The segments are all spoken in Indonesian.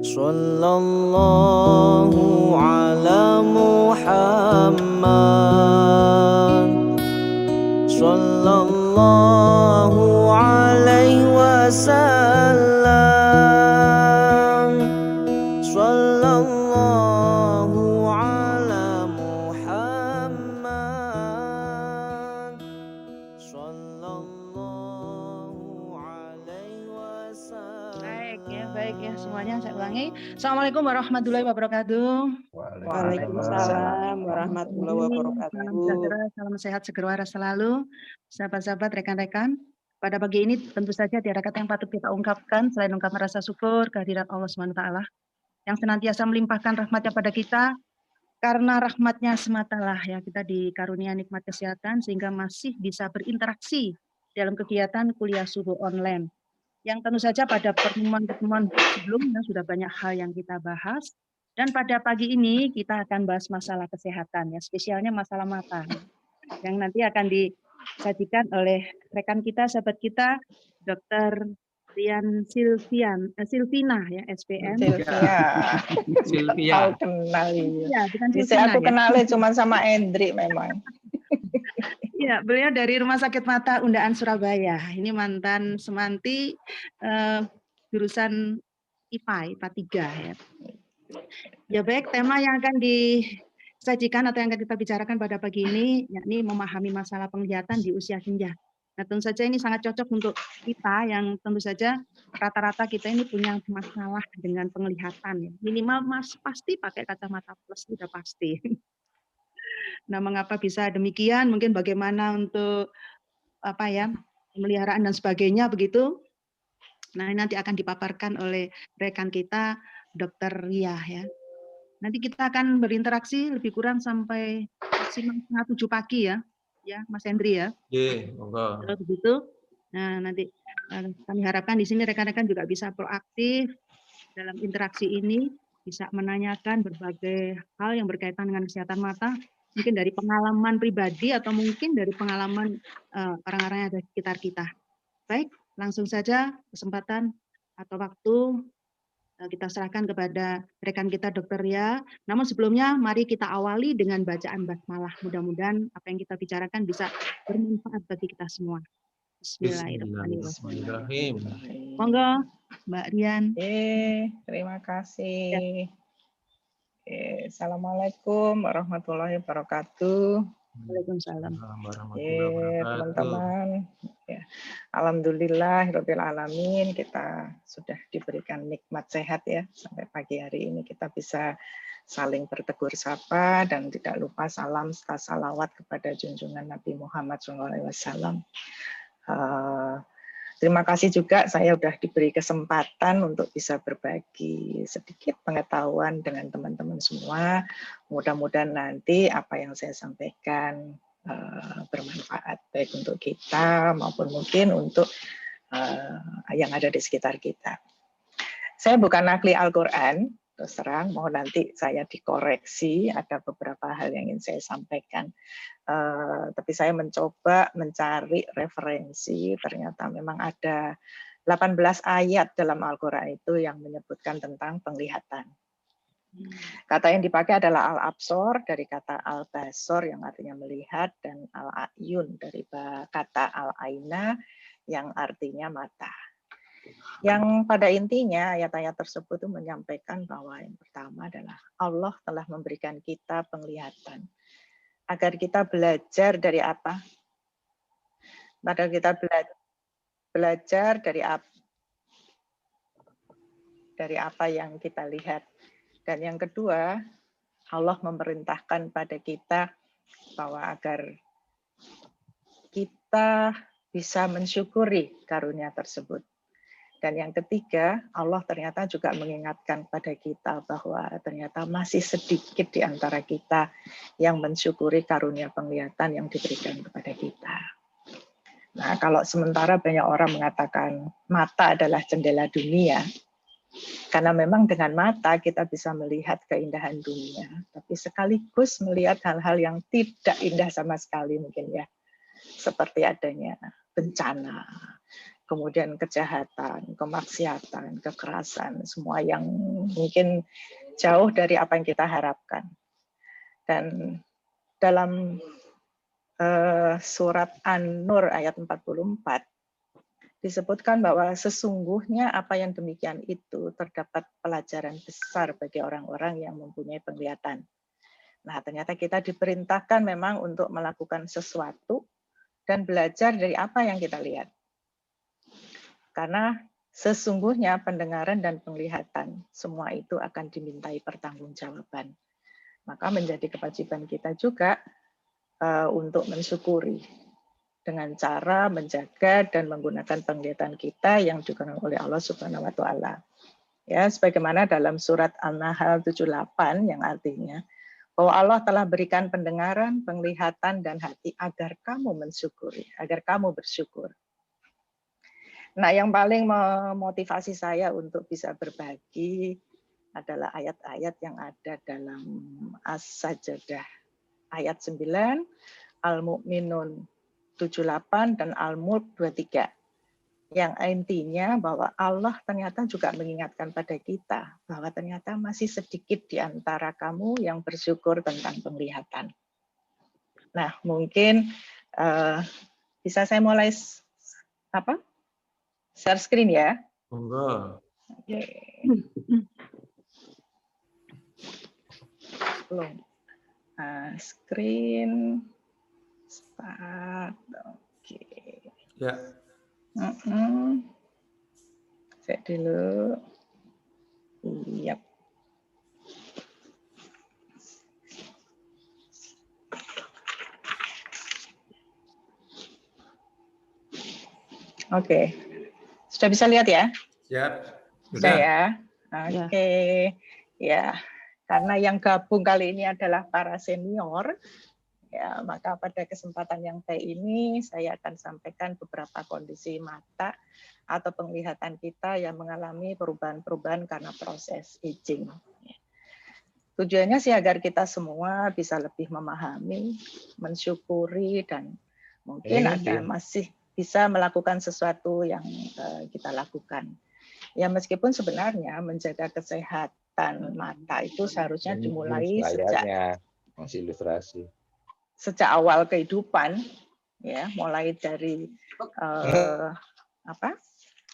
Sallallahu ala Muhammad, Sallallahu alaihi wasallam, Sallallahu ala Muhammad, Sallallahu alaihi wasallam. Baik ya semuanya, saya ulangi. Assalamualaikum warahmatullahi wabarakatuh. Waalaikumsalam warahmatullahi wabarakatuh. Salam sejahtera, salam sehat, seger waras selalu. Sahabat-sahabat, rekan-rekan, pada pagi ini tentu saja tiada kata yang patut kita ungkapkan selain ungkapan rasa syukur kehadirat Allah SWT yang senantiasa melimpahkan rahmatnya pada kita. Karena rahmatnya sematalah ya kita dikarunia nikmat kesehatan sehingga masih bisa berinteraksi dalam kegiatan kuliah subuh online. Yang tentu saja pada pertemuan-pertemuan sebelumnya sudah banyak hal yang kita bahas. Dan pada pagi ini kita akan bahas masalah kesehatan, ya, spesialnya masalah mata. Yang nanti akan disajikan oleh rekan kita, sahabat kita, Dr. Rian Silvina, ya, SPM. Silvia. Tahu kenal ya. Bukan bisa Silvina, aku ya. kenali cuma sama Endri memang. Ya, beliau dari Rumah Sakit Mata Undaan Surabaya. Ini mantan semanti jurusan IPA 3 ya. Ya baik, tema yang akan disajikan atau yang akan kita bicarakan pada pagi ini yakni memahami masalah penglihatan di usia senja. Nah, tentu saja ini sangat cocok untuk kita yang tentu saja rata-rata kita ini punya masalah dengan penglihatan ya. Minimal pasti pakai kacamata plus, sudah pasti. Nah, mengapa bisa demikian? Mungkin bagaimana untuk pemeliharaan dan sebagainya begitu. Nah, ini nanti akan dipaparkan oleh rekan kita Dr. Ria ya. Nanti kita akan berinteraksi lebih kurang sampai maksimal 6:30 pagi ya. Ya, Mas Hendri ya. Iya, monggo. Begitu. Nah, nanti kami harapkan di sini rekan-rekan juga bisa proaktif dalam interaksi ini, bisa menanyakan berbagai hal yang berkaitan dengan kesehatan mata, mungkin dari pengalaman pribadi atau mungkin dari pengalaman orang-orang yang ada di sekitar kita. Baik, langsung saja kesempatan atau waktu kita serahkan kepada rekan kita Dr. Ria. Namun sebelumnya mari kita awali dengan bacaan basmalah. Mudah-mudahan apa yang kita bicarakan bisa bermanfaat bagi kita semua. Bismillahirrahmanirrahim. Monggo Mbak Rian. Terima kasih. Assalamualaikum warahmatullahi wabarakatuh. Waalaikumsalam. Teman-teman, ya. Alhamdulillahirabbil alamin, kita sudah diberikan nikmat sehat ya sampai pagi hari ini kita bisa saling bertegur sapa dan tidak lupa salam serta salawat kepada junjungan Nabi Muhammad SAW. Terima kasih juga saya sudah diberi kesempatan untuk bisa berbagi sedikit pengetahuan dengan teman-teman semua. Mudah-mudahan nanti apa yang saya sampaikan bermanfaat baik untuk kita maupun mungkin untuk yang ada di sekitar kita. Saya bukan ahli Al-Quran, terus terang, mohon nanti saya dikoreksi, ada beberapa hal yang ingin saya sampaikan. Tapi saya mencoba mencari referensi, ternyata memang ada 18 ayat dalam Al-Quran itu yang menyebutkan tentang penglihatan. Kata yang dipakai adalah al-absor dari kata al-basor yang artinya melihat, dan al-ayun dari kata al-aina yang artinya mata. Yang pada intinya ayat-ayat tersebut itu menyampaikan bahwa yang pertama adalah Allah telah memberikan kita penglihatan agar kita belajar dari apa? Agar kita belajar dari apa yang kita lihat. Dan yang kedua, Allah memerintahkan pada kita bahwa agar kita bisa mensyukuri karunia tersebut. Dan yang ketiga, Allah ternyata juga mengingatkan pada kita bahwa ternyata masih sedikit di antara kita yang mensyukuri karunia penglihatan yang diberikan kepada kita. Nah, kalau sementara banyak orang mengatakan mata adalah jendela dunia, karena memang dengan mata kita bisa melihat keindahan dunia, tapi sekaligus melihat hal-hal yang tidak indah sama sekali mungkin ya, seperti adanya bencana, kemudian kejahatan, kemaksiatan, kekerasan, semua yang mungkin jauh dari apa yang kita harapkan. Dan dalam surat An-Nur ayat 44 disebutkan bahwa sesungguhnya apa yang demikian itu terdapat pelajaran besar bagi orang-orang yang mempunyai penglihatan. Nah, ternyata kita diperintahkan memang untuk melakukan sesuatu dan belajar dari apa yang kita lihat. Karena sesungguhnya pendengaran dan penglihatan semua itu akan dimintai pertanggungjawaban. Maka menjadi kewajiban kita juga untuk mensyukuri dengan cara menjaga dan menggunakan penglihatan kita yang dikaruniai oleh Allah Subhanahu wa taala. Ya, sebagaimana dalam surat An-Nahl 78 yang artinya bahwa Allah telah berikan pendengaran, penglihatan dan hati agar kamu mensyukuri, agar kamu bersyukur. Nah, yang paling memotivasi saya untuk bisa berbagi adalah ayat-ayat yang ada dalam As-Sajdah ayat 9, Al-Mu'minun 78 dan Al-Mulk 23. Yang intinya bahwa Allah ternyata juga mengingatkan pada kita bahwa ternyata masih sedikit di antara kamu yang bersyukur tentang penglihatan. Nah, mungkin bisa saya mulai share screen ya. Monggo. Oke. Belum. Screen start. Oke. Ya. Cek dulu. Yap. Oke. Sudah bisa lihat ya? Siap. Sudah ya? Oke. Ya. Karena yang gabung kali ini adalah para senior, ya, maka pada kesempatan yang baik ini saya akan sampaikan beberapa kondisi mata atau penglihatan kita yang mengalami perubahan-perubahan karena proses aging. Tujuannya sih agar kita semua bisa lebih memahami, mensyukuri, dan mungkin ada masih bisa melakukan sesuatu yang kita lakukan. Ya, meskipun sebenarnya menjaga kesehatan mata itu seharusnya dimulai masih ilustrasi. Sejak awal kehidupan, ya, mulai dari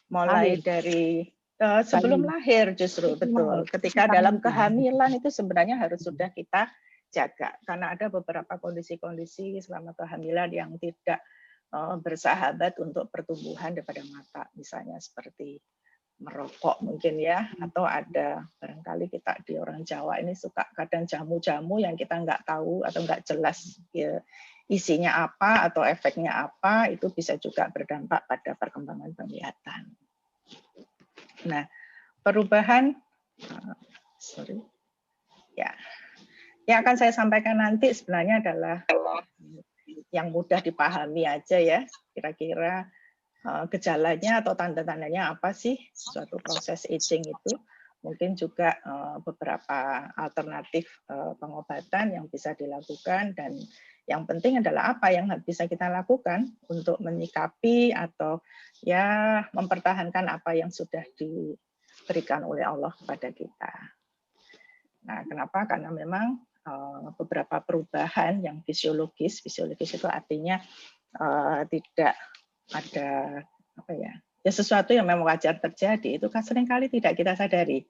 mulai dari sebelum lahir justru, betul. Ketika dalam kehamilan itu sebenarnya harus sudah kita jaga, karena ada beberapa kondisi-kondisi selama kehamilan yang tidak bersahabat untuk pertumbuhan daripada mata, misalnya seperti merokok mungkin ya, atau ada barangkali kita di orang Jawa ini suka kadang jamu-jamu yang kita nggak tahu atau nggak jelas ya, isinya apa atau efeknya apa, itu bisa juga berdampak pada perkembangan penglihatan. Nah, perubahan, yang akan saya sampaikan nanti sebenarnya adalah yang mudah dipahami aja ya, kira-kira gejalanya atau tanda-tandanya apa sih suatu proses aging itu. Mungkin juga beberapa alternatif pengobatan yang bisa dilakukan, dan yang penting adalah apa yang bisa kita lakukan untuk menyikapi atau ya mempertahankan apa yang sudah diberikan oleh Allah kepada kita. Nah, kenapa? Karena memang beberapa perubahan yang fisiologis itu artinya tidak ada sesuatu yang memang wajar terjadi, itu kan seringkali tidak kita sadari.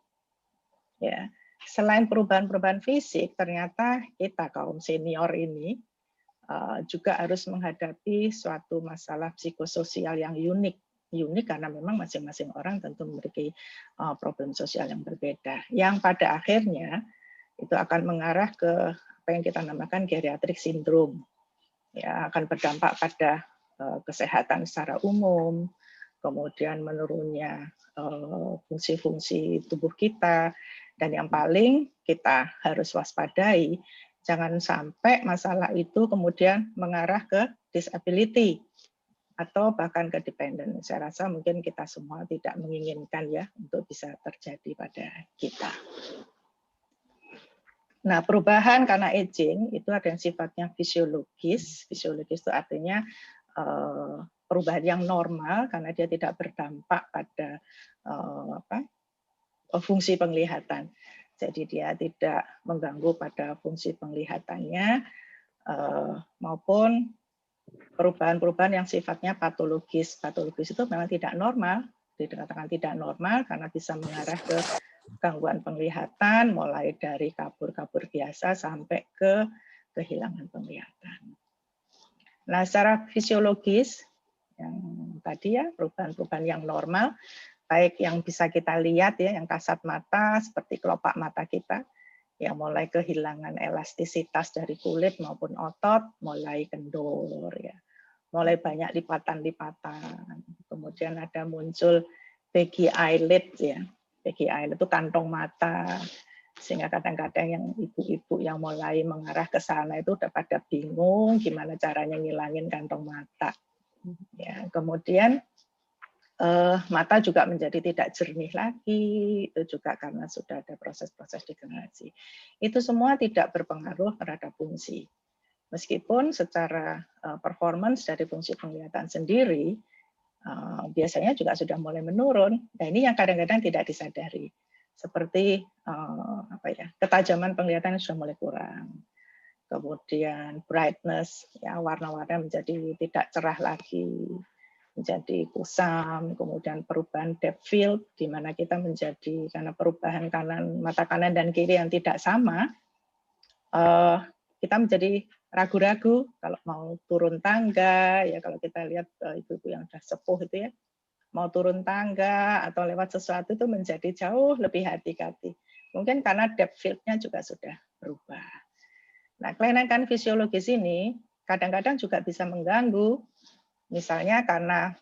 Ya, selain perubahan-perubahan fisik, ternyata kita kaum senior ini juga harus menghadapi suatu masalah psikososial yang unik karena memang masing-masing orang tentu memiliki problem sosial yang berbeda, yang pada akhirnya itu akan mengarah ke apa yang kita namakan geriatric syndrome. Ya, akan berdampak pada kesehatan secara umum, kemudian menurunnya fungsi-fungsi tubuh kita, dan yang paling kita harus waspadai, jangan sampai masalah itu kemudian mengarah ke disability atau bahkan ke dependent. Saya rasa mungkin kita semua tidak menginginkan ya untuk bisa terjadi pada kita. Nah, perubahan karena aging itu ada yang sifatnya fisiologis. Fisiologis itu artinya perubahan yang normal karena dia tidak berdampak pada fungsi penglihatan. Jadi dia tidak mengganggu pada fungsi penglihatannya maupun perubahan-perubahan yang sifatnya patologis. Patologis itu memang tidak normal, dikatakan tidak normal karena bisa mengarah ke gangguan penglihatan mulai dari kabur-kabur biasa sampai ke kehilangan penglihatan. Nah, secara fisiologis yang tadi ya perubahan-perubahan yang normal, baik yang bisa kita lihat ya, yang kasat mata seperti kelopak mata kita, yang mulai kehilangan elastisitas dari kulit maupun otot, mulai kendor ya, mulai banyak lipatan-lipatan. Kemudian ada muncul baggy eyelid ya, baggy eyelid itu kantong mata, sehingga kadang-kadang yang ibu-ibu yang mulai mengarah ke sana itu udah pada bingung gimana caranya ngilangin kantong mata. Ya, kemudian mata juga menjadi tidak jernih lagi, itu juga karena sudah ada proses-proses degenerasi. Itu semua tidak berpengaruh terhadap fungsi. Meskipun secara performance dari fungsi penglihatan sendiri, biasanya juga sudah mulai menurun. Nah, ini yang kadang-kadang tidak disadari. Seperti ketajaman penglihatan sudah mulai kurang. Kemudian brightness, ya warna-warna menjadi tidak cerah lagi, menjadi kusam, kemudian perubahan depth field, di mana kita menjadi, karena perubahan mata kanan dan kiri yang tidak sama, kita menjadi ragu-ragu kalau mau turun tangga, ya kalau kita lihat ibu-ibu yang sudah sepuh itu ya, mau turun tangga atau lewat sesuatu itu menjadi jauh lebih hati-hati. Mungkin karena depth field-nya juga sudah berubah. Nah, kelainan fisiologis ini kadang-kadang juga bisa mengganggu, misalnya karena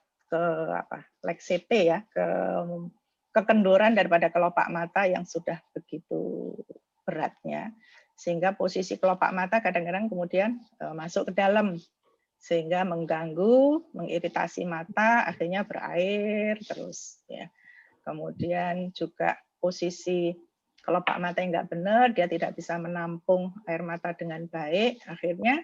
kekendoran daripada kelopak mata yang sudah begitu beratnya, sehingga posisi kelopak mata kadang-kadang kemudian masuk ke dalam, sehingga mengganggu, mengiritasi mata, akhirnya berair terus. Ya. Kemudian juga posisi kelopak mata yang nggak benar, dia tidak bisa menampung air mata dengan baik, akhirnya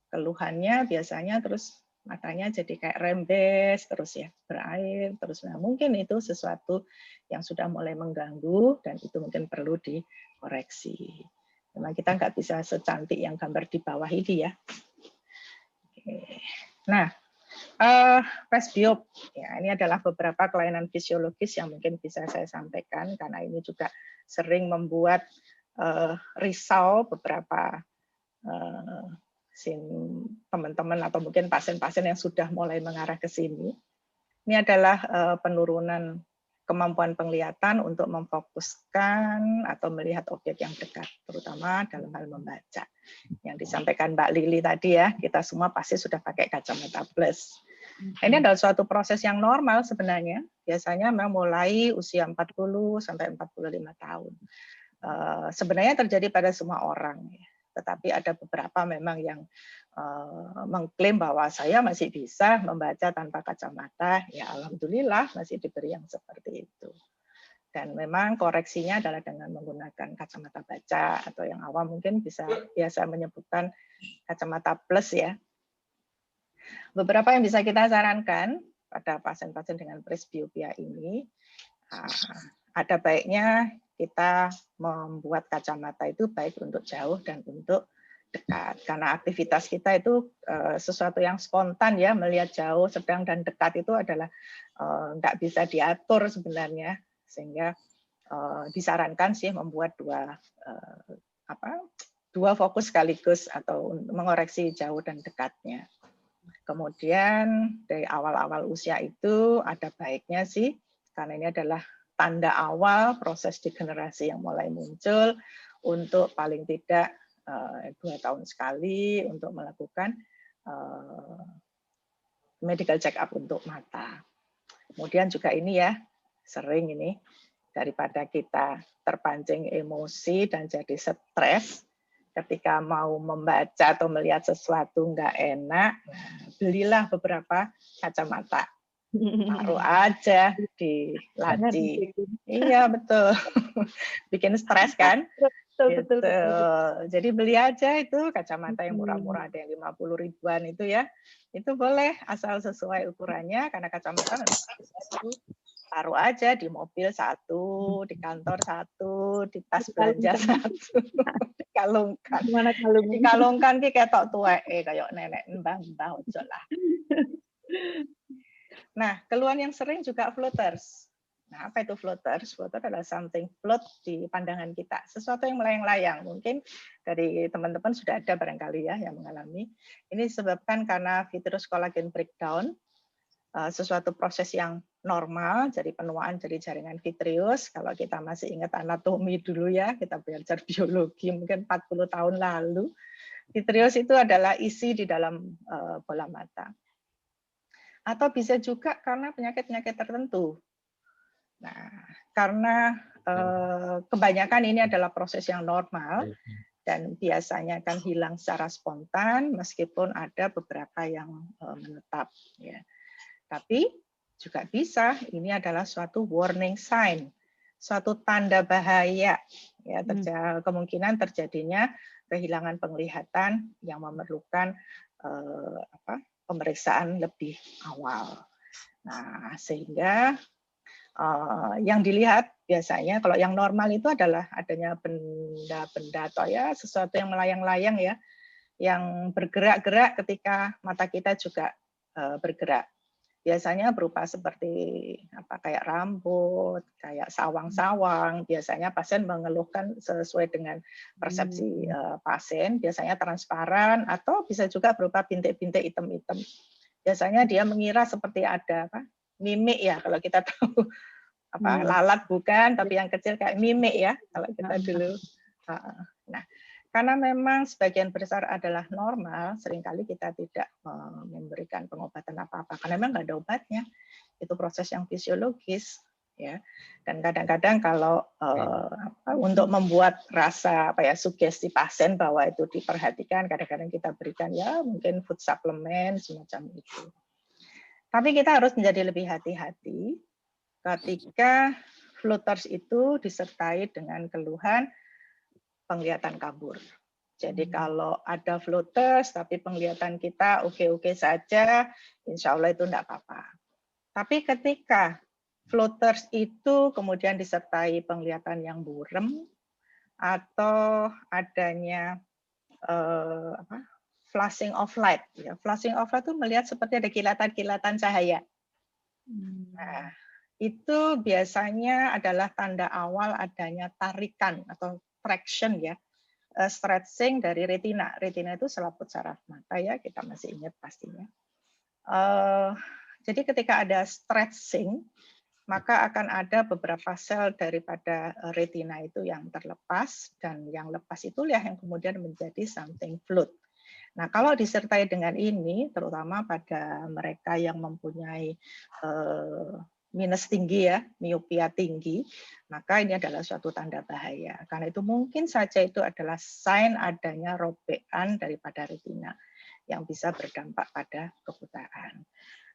keluhannya biasanya terus matanya jadi kayak rembes terus ya, berair terus. Nah, mungkin itu sesuatu yang sudah mulai mengganggu dan itu mungkin perlu dikoreksi. Memang kita nggak bisa secantik yang gambar di bawah ini ya. Nah, presbiop, ya ini adalah beberapa kelainan fisiologis yang mungkin bisa saya sampaikan karena ini juga sering membuat risau beberapa teman-teman atau mungkin pasien-pasien yang sudah mulai mengarah ke sini. Ini adalah penurunan kemampuan penglihatan untuk memfokuskan atau melihat objek yang dekat, terutama dalam hal membaca. Yang disampaikan Mbak Lili tadi ya, kita semua pasti sudah pakai kacamata plus. Ini adalah suatu proses yang normal sebenarnya, biasanya memang mulai usia 40 sampai 45 tahun. Sebenarnya terjadi pada semua orang, tetapi ada beberapa memang yang mengklaim bahwa saya masih bisa membaca tanpa kacamata, ya alhamdulillah masih diberi yang seperti itu. Dan memang koreksinya adalah dengan menggunakan kacamata baca atau yang awam mungkin biasa menyebutkan kacamata plus ya. Beberapa yang bisa kita sarankan pada pasien-pasien dengan presbiopia ini, ada baiknya kita membuat kacamata itu baik untuk jauh dan untuk dekat. Karena aktivitas kita itu sesuatu yang spontan ya, melihat jauh, sedang, dan dekat itu adalah nggak bisa diatur sebenarnya, sehingga disarankan sih membuat dua fokus sekaligus atau mengoreksi jauh dan dekatnya. Kemudian dari awal-awal usia itu ada baiknya sih, karena ini adalah tanda awal proses degenerasi yang mulai muncul, untuk paling tidak 2 tahun sekali untuk melakukan medical check up untuk mata. Kemudian juga ini ya, sering ini, daripada kita terpancing emosi dan jadi stres, ketika mau membaca atau melihat sesuatu nggak enak, belilah beberapa kacamata. Taruh aja di laci. Iya, betul. Bikin stres kan? Betul. Jadi beli aja itu kacamata yang murah-murah, ada yang 50 ribuan itu ya. Itu boleh asal sesuai ukurannya, karena kacamata taruh aja di mobil satu, di kantor satu, di tas belanja satu, dikalungkan. Gimana kalung? Dikalungkan ki ketok tuweke kayak nenek mbah-mbah ojo lah. Nah, keluhan yang sering juga floaters. Nah, apa itu floaters? Floater adalah something float di pandangan kita, sesuatu yang melayang-layang. Mungkin dari teman-teman sudah ada barangkali ya yang mengalami. Ini disebabkan karena vitreous collagen breakdown, sesuatu proses yang normal, jadi penuaan dari jaringan vitreous. Kalau kita masih ingat anatomi dulu ya, kita belajar biologi mungkin 40 tahun lalu, vitreous itu adalah isi di dalam bola mata. Atau bisa juga karena penyakit-penyakit tertentu. Nah, karena kebanyakan ini adalah proses yang normal dan biasanya kan hilang secara spontan, meskipun ada beberapa yang menetap. Ya. Tapi juga bisa, ini adalah suatu warning sign, suatu tanda bahaya, ya, kemungkinan terjadinya kehilangan penglihatan yang memerlukan pemeriksaan lebih awal. Nah, sehingga yang dilihat biasanya kalau yang normal itu adalah adanya benda-benda atau ya sesuatu yang melayang-layang ya, yang bergerak-gerak ketika mata kita juga bergerak. Biasanya berupa seperti kayak rambut, kayak sawang-sawang. Biasanya pasien mengeluhkan sesuai dengan persepsi pasien, biasanya transparan atau bisa juga berupa bintik-bintik hitam-hitam. Biasanya dia mengira seperti ada mimik ya, kalau kita tahu lalat bukan, tapi yang kecil kayak mimik ya kalau kita dulu. Nah, karena memang sebagian besar adalah normal, seringkali kita tidak memberikan pengobatan apa-apa karena memang nggak ada obatnya. Itu proses yang fisiologis, ya. Dan kadang-kadang kalau untuk membuat rasa sugesti pasien bahwa itu diperhatikan, kadang-kadang kita berikan ya mungkin food supplement semacam itu. Tapi kita harus menjadi lebih hati-hati ketika floaters itu disertai dengan keluhan penglihatan kabur. Jadi kalau ada floaters tapi penglihatan kita oke-oke saja, insya Allah itu enggak apa-apa. Tapi ketika floaters itu kemudian disertai penglihatan yang buram atau adanya flashing of light, ya. Flashing of light itu melihat seperti ada kilatan-kilatan cahaya. Nah, itu biasanya adalah tanda awal adanya tarikan atau traction ya, stretching dari retina. Retina itu selaput saraf mata ya, kita masih ingat pastinya. Jadi ketika ada stretching, maka akan ada beberapa sel daripada retina itu yang terlepas, dan yang lepas itulah yang kemudian menjadi something fluid. Nah, kalau disertai dengan ini, terutama pada mereka yang mempunyai minus tinggi ya, miopia tinggi, maka ini adalah suatu tanda bahaya. Karena itu mungkin saja itu adalah sign adanya robekan daripada retina yang bisa berdampak pada kebutaan.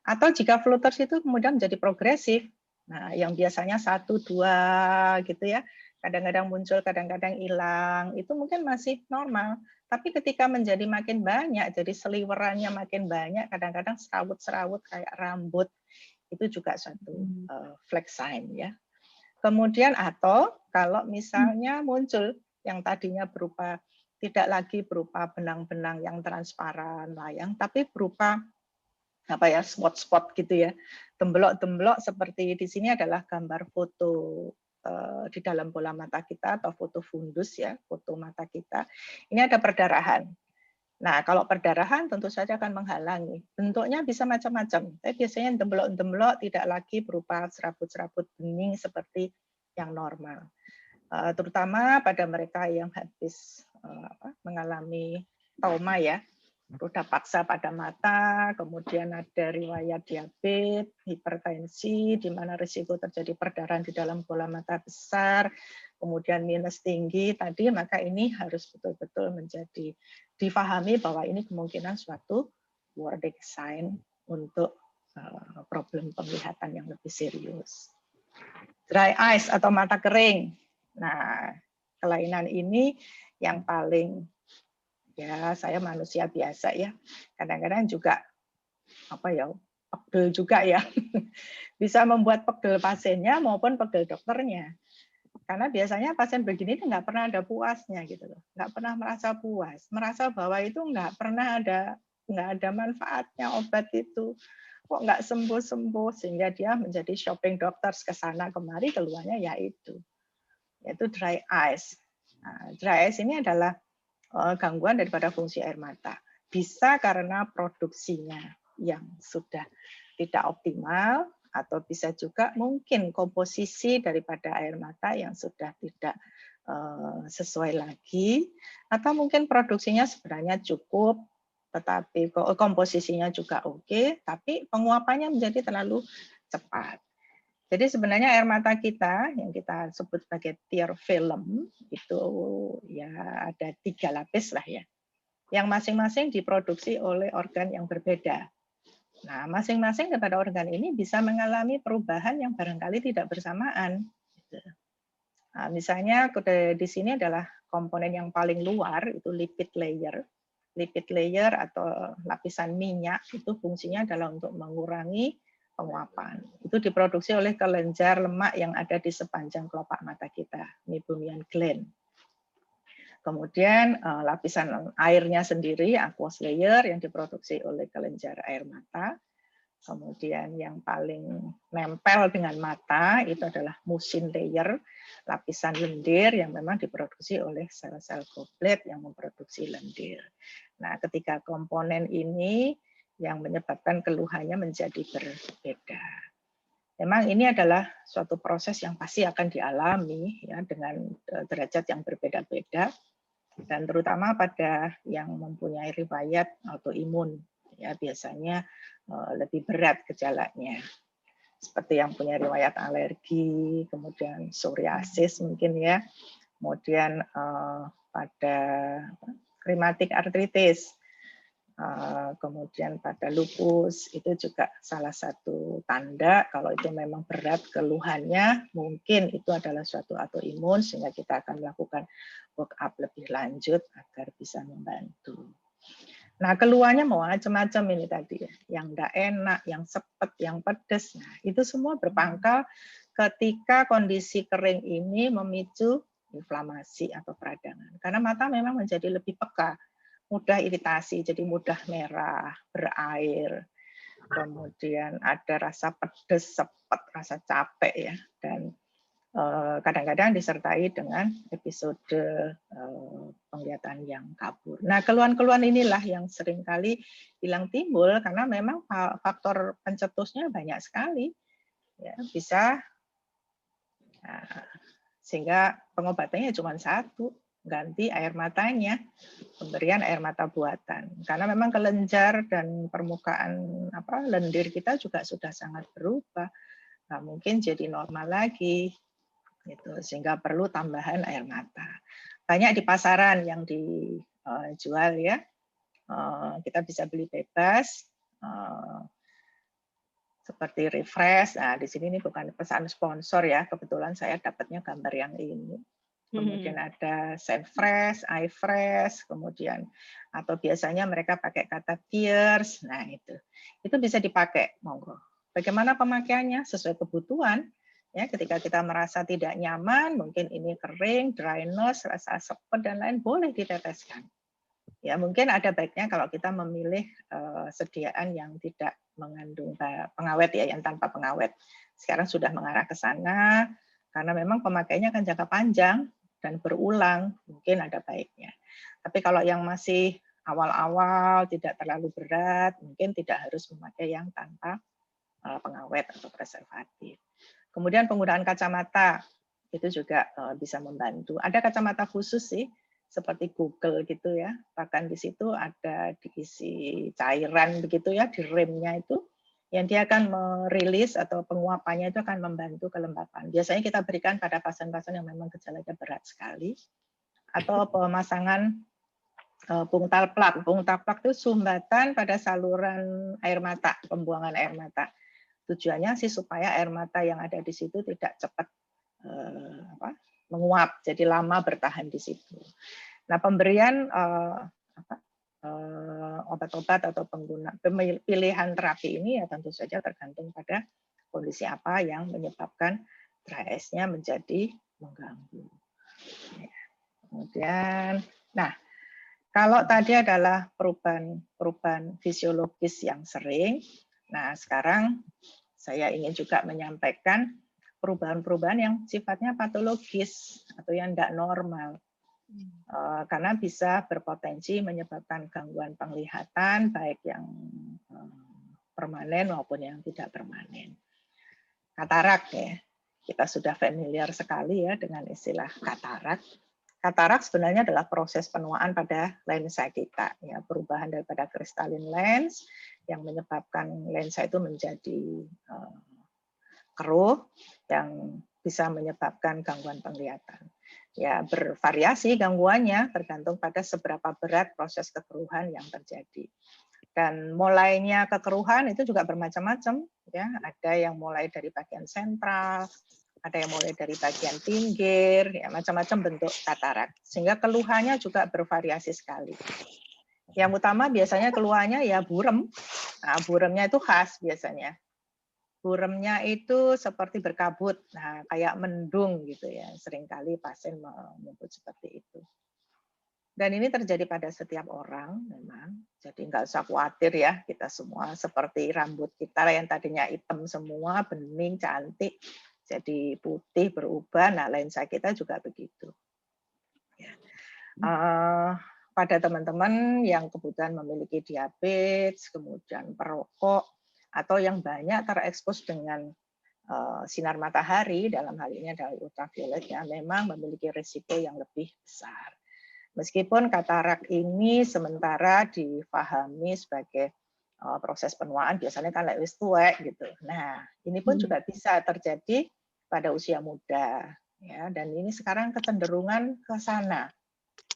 Atau jika floaters itu kemudian menjadi progresif, nah yang biasanya 1, 2 gitu ya, kadang-kadang muncul, kadang-kadang hilang, itu mungkin masih normal. Tapi ketika menjadi makin banyak, jadi seliwerannya makin banyak, kadang-kadang serawut-serawut kayak rambut, itu juga suatu flag sign ya. Kemudian atau kalau misalnya muncul yang tadinya berupa tidak lagi berupa benang-benang yang transparan layang, tapi berupa spot-spot gitu ya, temblok-temblok seperti di sini adalah gambar foto di dalam bola mata kita atau foto fundus ya, foto mata kita. Ini ada perdarahan. Nah, kalau perdarahan tentu saja akan menghalangi. Bentuknya bisa macam-macam. Tapi biasanya demblok-demblok tidak lagi berupa serabut-serabut bening seperti yang normal. Terutama pada mereka yang habis mengalami trauma ya, roda paksa pada mata, kemudian ada riwayat diabetes, hipertensi, di mana risiko terjadi perdarahan di dalam bola mata besar, kemudian minus tinggi tadi, maka ini harus betul-betul menjadi difahami bahwa ini kemungkinan suatu warning sign untuk problem penglihatan yang lebih serius. Dry eyes atau mata kering. Nah, kelainan ini yang paling ya saya manusia biasa ya. Kadang-kadang juga pegel juga ya. Bisa membuat pegel pasiennya maupun pegel dokternya. Karena biasanya pasien begini itu nggak pernah ada puasnya gitu loh, nggak pernah merasa puas, merasa bahwa itu nggak ada manfaatnya obat itu, kok nggak sembuh-sembuh, sehingga dia menjadi shopping dokter ke sana kemari, keluarnya yaitu dry eyes. Nah, dry eyes ini adalah gangguan daripada fungsi air mata. Bisa karena produksinya yang sudah tidak optimal, atau bisa juga mungkin komposisi daripada air mata yang sudah tidak sesuai lagi, atau mungkin produksinya sebenarnya cukup, tetapi komposisinya juga oke, tapi penguapannya menjadi terlalu cepat. Jadi sebenarnya air mata kita yang kita sebut sebagai tear film itu ya ada 3 lapis lah ya, yang masing-masing diproduksi oleh organ yang berbeda. Nah, masing-masing daripada organ ini bisa mengalami perubahan yang barangkali tidak bersamaan. Nah, misalnya di sini adalah komponen yang paling luar, itu lipid layer. Lipid layer atau lapisan minyak itu fungsinya adalah untuk mengurangi penguapan. Itu diproduksi oleh kelenjar lemak yang ada di sepanjang kelopak mata kita, meibomian gland. Kemudian lapisan airnya sendiri, aqueous layer yang diproduksi oleh kelenjar air mata. Kemudian yang paling nempel dengan mata itu adalah mucin layer, lapisan lendir yang memang diproduksi oleh sel-sel goblet yang memproduksi lendir. Nah, ketiga komponen ini yang menyebabkan keluhannya menjadi berbeda. Memang ini adalah suatu proses yang pasti akan dialami ya dengan derajat yang berbeda-beda, dan terutama pada yang mempunyai riwayat autoimun ya biasanya lebih berat gejalanya, seperti yang punya riwayat alergi, kemudian psoriasis mungkin ya, kemudian pada rheumatic arthritis, kemudian pada lupus, itu juga salah satu tanda kalau itu memang berat keluhannya, mungkin itu adalah suatu autoimun, sehingga kita akan melakukan work up lebih lanjut agar bisa membantu. Nah, keluhannya mau macam-macam ini tadi, yang enggak enak, yang sepet, yang pedes. Nah, itu semua berpangkal ketika kondisi kering ini memicu inflamasi atau peradangan. Karena mata memang menjadi lebih peka, mudah iritasi, jadi mudah merah, berair, kemudian ada rasa pedes, sepet, rasa capek ya, dan kadang-kadang disertai dengan episode penglihatan yang kabur. Nah, keluhan-keluhan inilah yang seringkali hilang timbul karena memang faktor pencetusnya banyak sekali, ya, bisa sehingga pengobatannya cuma satu, ganti air matanya, pemberian air mata buatan. Karena memang kelenjar dan permukaan lendir kita juga sudah sangat berubah, nggak mungkin jadi normal lagi, gitu. Sehingga perlu tambahan air mata. Banyak di pasaran yang dijual ya, kita bisa beli bebas. Seperti refresh. Nah, di sini ini bukan pesan sponsor ya, kebetulan saya dapatnya gambar yang ini. Kemudian ada Senfresh, iFresh, kemudian atau biasanya mereka pakai kata tears. Nah, itu bisa dipakai, monggo. Bagaimana pemakaiannya? Sesuai kebutuhan. Ya, ketika kita merasa tidak nyaman, mungkin ini kering, dry nose, rasa sepet dan lain, boleh diteteskan. Ya, mungkin ada baiknya kalau kita memilih sediaan yang tidak mengandung pengawet ya, yang tanpa pengawet. Sekarang sudah mengarah ke sana karena memang pemakaiannya akan jangka panjang dan berulang, mungkin ada baiknya. Tapi kalau yang masih awal-awal tidak terlalu berat, mungkin tidak harus memakai yang tanpa pengawet atau preservatif. Kemudian penggunaan kacamata itu juga bisa membantu. Ada kacamata khusus sih, seperti Google gitu ya, bahkan di situ ada diisi cairan begitu ya di rimnya itu, yang dia akan merilis atau penguapannya itu akan membantu kelembapan. Biasanya kita berikan pada pasien-pasien yang memang gejalanya berat sekali, atau pemasangan pungtal plak. Pungtal plak itu sumbatan pada saluran air mata, pembuangan air mata. Tujuannya sih supaya air mata yang ada di situ tidak cepat menguap, jadi lama bertahan di situ. Nah, pemberian obat-obat atau pilihan terapi ini ya tentu saja tergantung pada kondisi apa yang menyebabkan dry eyes-nya menjadi mengganggu. Kemudian, nah kalau tadi adalah perubahan fisiologis yang sering, nah sekarang saya ingin juga menyampaikan perubahan-perubahan yang sifatnya patologis atau yang tidak normal. Karena bisa berpotensi menyebabkan gangguan penglihatan, baik yang permanen maupun yang tidak permanen. Katarak ya, kita sudah familiar sekali ya dengan istilah katarak. Katarak sebenarnya adalah proses penuaan pada lensa kita, ya, perubahan daripada kristalin lens yang menyebabkan lensa itu menjadi keruh yang bisa menyebabkan gangguan penglihatan. Ya, bervariasi gangguannya tergantung pada seberapa berat proses kekeruhan yang terjadi. Dan mulainya kekeruhan itu juga bermacam-macam, ya. Ada yang mulai dari bagian sentral, ada yang mulai dari bagian pinggir, ya, macam-macam bentuk katarak. Sehingga keluhannya juga bervariasi sekali. Yang utama biasanya keluhannya ya burem. Nah, buremnya itu khas biasanya. Buremnya itu seperti berkabut, nah kayak mendung gitu ya. Seringkali pasien menyebut seperti itu. Dan ini terjadi pada setiap orang memang. Jadi nggak usah khawatir ya, kita semua seperti rambut kita yang tadinya hitam semua, bening, cantik, jadi putih berubah. Nah lensa kita juga begitu. Ya. Pada teman-teman yang kebetulan memiliki diabetes, kemudian perokok, atau yang banyak terekspos dengan sinar matahari, dalam hal ini adalah ultraviolet, ya, memang memiliki risiko yang lebih besar. Meskipun katarak ini sementara difahami sebagai proses penuaan, biasanya kan lewat tua gitu. Nah, ini pun juga bisa terjadi pada usia muda, ya. Dan ini sekarang kecenderungan ke sana.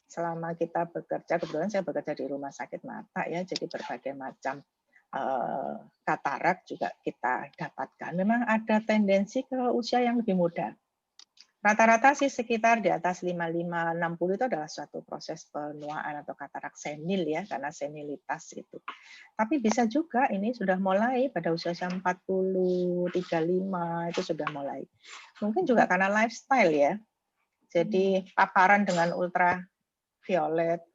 Selama kita bekerja, kebetulan saya bekerja di rumah sakit mata, ya, jadi berbagai macam katarak juga kita dapatkan. Memang ada tendensi ke usia yang lebih muda. Rata-rata sih sekitar di atas 55-60 itu adalah suatu proses penuaan atau katarak senil ya, karena senilitas itu. Tapi bisa juga ini sudah mulai pada usia 40, 35 itu sudah mulai. Mungkin juga karena lifestyle ya. Jadi paparan dengan ultraviolet,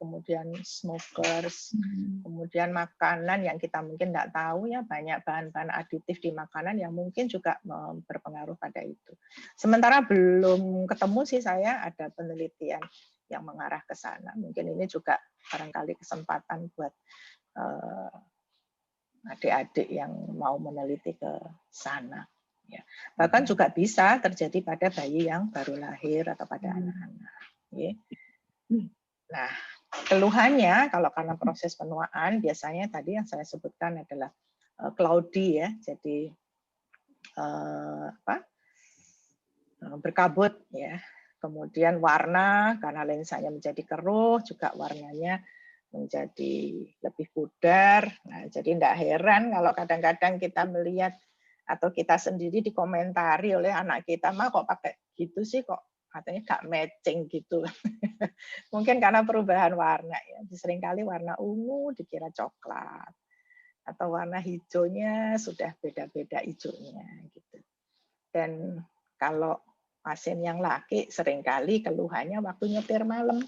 kemudian smokers, kemudian makanan yang kita mungkin tidak tahu ya, banyak bahan-bahan aditif di makanan yang mungkin juga berpengaruh pada itu. Sementara belum ketemu sih saya ada penelitian yang mengarah ke sana. Mungkin ini juga barangkali kesempatan buat adik-adik yang mau meneliti ke sana. Ya. Bahkan juga bisa terjadi pada bayi yang baru lahir atau pada anak-anak. Ya. Nah, keluhannya kalau karena proses penuaan biasanya tadi yang saya sebutkan adalah cloudy ya, jadi berkabut ya. Kemudian warna karena lensanya menjadi keruh juga warnanya menjadi lebih pudar. Nah, jadi tidak heran kalau kadang-kadang kita melihat atau kita sendiri dikomentari oleh anak kita, "Ma kok pakai gitu sih, kok katanya gak matching gitu." Mungkin karena perubahan warna ya. Seringkali warna ungu dikira coklat atau warna hijaunya sudah beda-beda hijaunya gitu. Dan kalau pasien yang laki seringkali keluhannya waktu nyetir malam.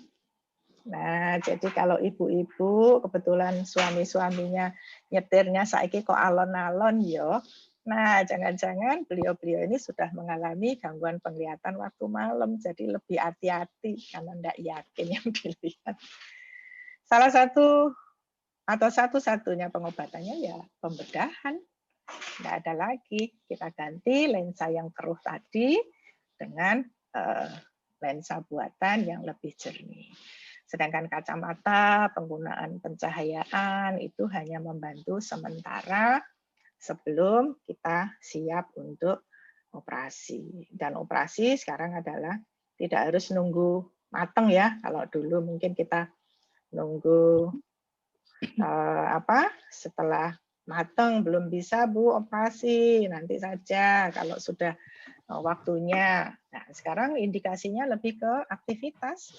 Nah, jadi kalau ibu-ibu kebetulan suami-suaminya nyetirnya saiki kok alon-alon yo. Nah, jangan-jangan beliau-beliau ini sudah mengalami gangguan penglihatan waktu malam, jadi lebih hati-hati karena tidak yakin yang dilihat. Salah satu atau satu-satunya pengobatannya ya pembedahan. Tidak ada lagi, kita ganti lensa yang keruh tadi dengan lensa buatan yang lebih jernih. Sedangkan kacamata, penggunaan pencahayaan itu hanya membantu sementara sebelum kita siap untuk operasi. Dan operasi sekarang adalah tidak harus nunggu mateng ya. Kalau dulu mungkin kita nunggu setelah mateng belum bisa Bu operasi, nanti saja kalau sudah waktunya. Nah, sekarang indikasinya lebih ke aktivitas.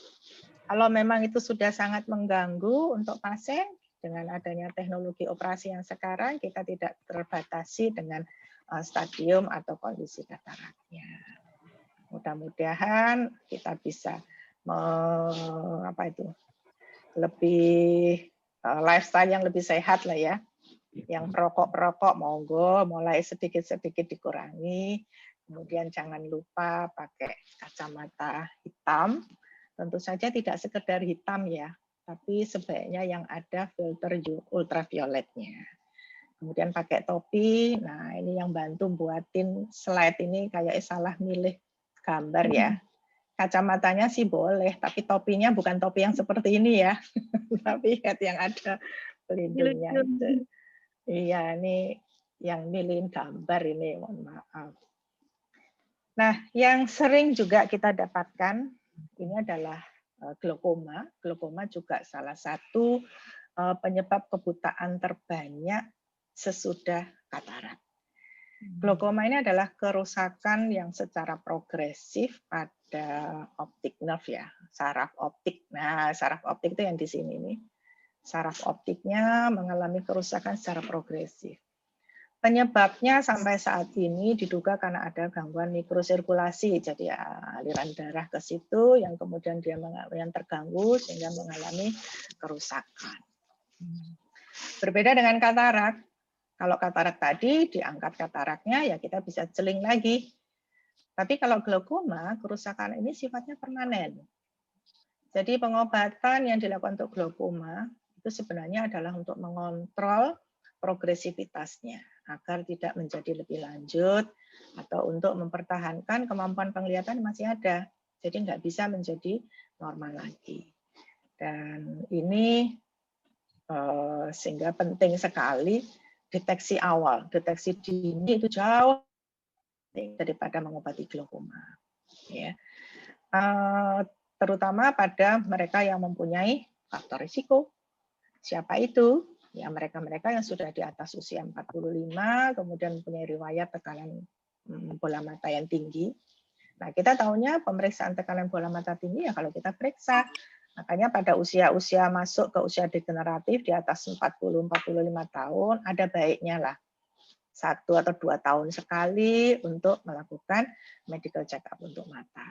Kalau memang itu sudah sangat mengganggu untuk pasien, dengan adanya teknologi operasi yang sekarang, kita tidak terbatasi dengan stadium atau kondisi kataraknya. Mudah-mudahan kita bisa lebih lifestyle yang lebih sehat lah ya. Yang perokok monggo mulai sedikit-sedikit dikurangi. Kemudian jangan lupa pakai kacamata hitam. Tentu saja tidak sekedar hitam ya, tapi sebaiknya yang ada filter ultravioletnya. Kemudian pakai topi. Nah, ini yang bantu buatin slide ini kayak salah milih gambar ya. Kacamatanya sih boleh, tapi topinya bukan topi yang seperti ini ya. Tapi yang ada pelindungnya itu. Iya, ini yang milihin gambar ini, mohon maaf. Nah, yang sering juga kita dapatkan ini adalah glaukoma. Glaukoma juga salah satu penyebab kebutaan terbanyak sesudah katarak. Glaukoma ini adalah kerusakan yang secara progresif pada optik nerve ya, saraf optik. Nah, saraf optik itu yang di sini nih. Saraf optiknya mengalami kerusakan secara progresif. Penyebabnya sampai saat ini diduga karena ada gangguan mikrosirkulasi, jadi aliran darah ke situ yang kemudian dia terganggu sehingga mengalami kerusakan. Berbeda dengan katarak, kalau katarak tadi diangkat kataraknya ya kita bisa celing lagi. Tapi kalau glaukoma, kerusakan ini sifatnya permanen. Jadi pengobatan yang dilakukan untuk glaukoma itu sebenarnya adalah untuk mengontrol progresivitasnya agar tidak menjadi lebih lanjut atau untuk mempertahankan kemampuan penglihatan masih ada. Jadi nggak bisa menjadi normal lagi. Dan ini sehingga penting sekali deteksi awal, deteksi dini itu jauh daripada mengobati glaukoma. Ya. Terutama pada mereka yang mempunyai faktor risiko. Siapa itu? Ya mereka-mereka yang sudah di atas usia 45, kemudian mempunyai riwayat tekanan bola mata yang tinggi. Nah, kita tahunya pemeriksaan tekanan bola mata tinggi ya kalau kita periksa. Makanya pada usia-usia masuk ke usia degeneratif di atas 40-45 tahun, ada baiknya lah 1 atau 2 tahun sekali untuk melakukan medical check-up untuk mata.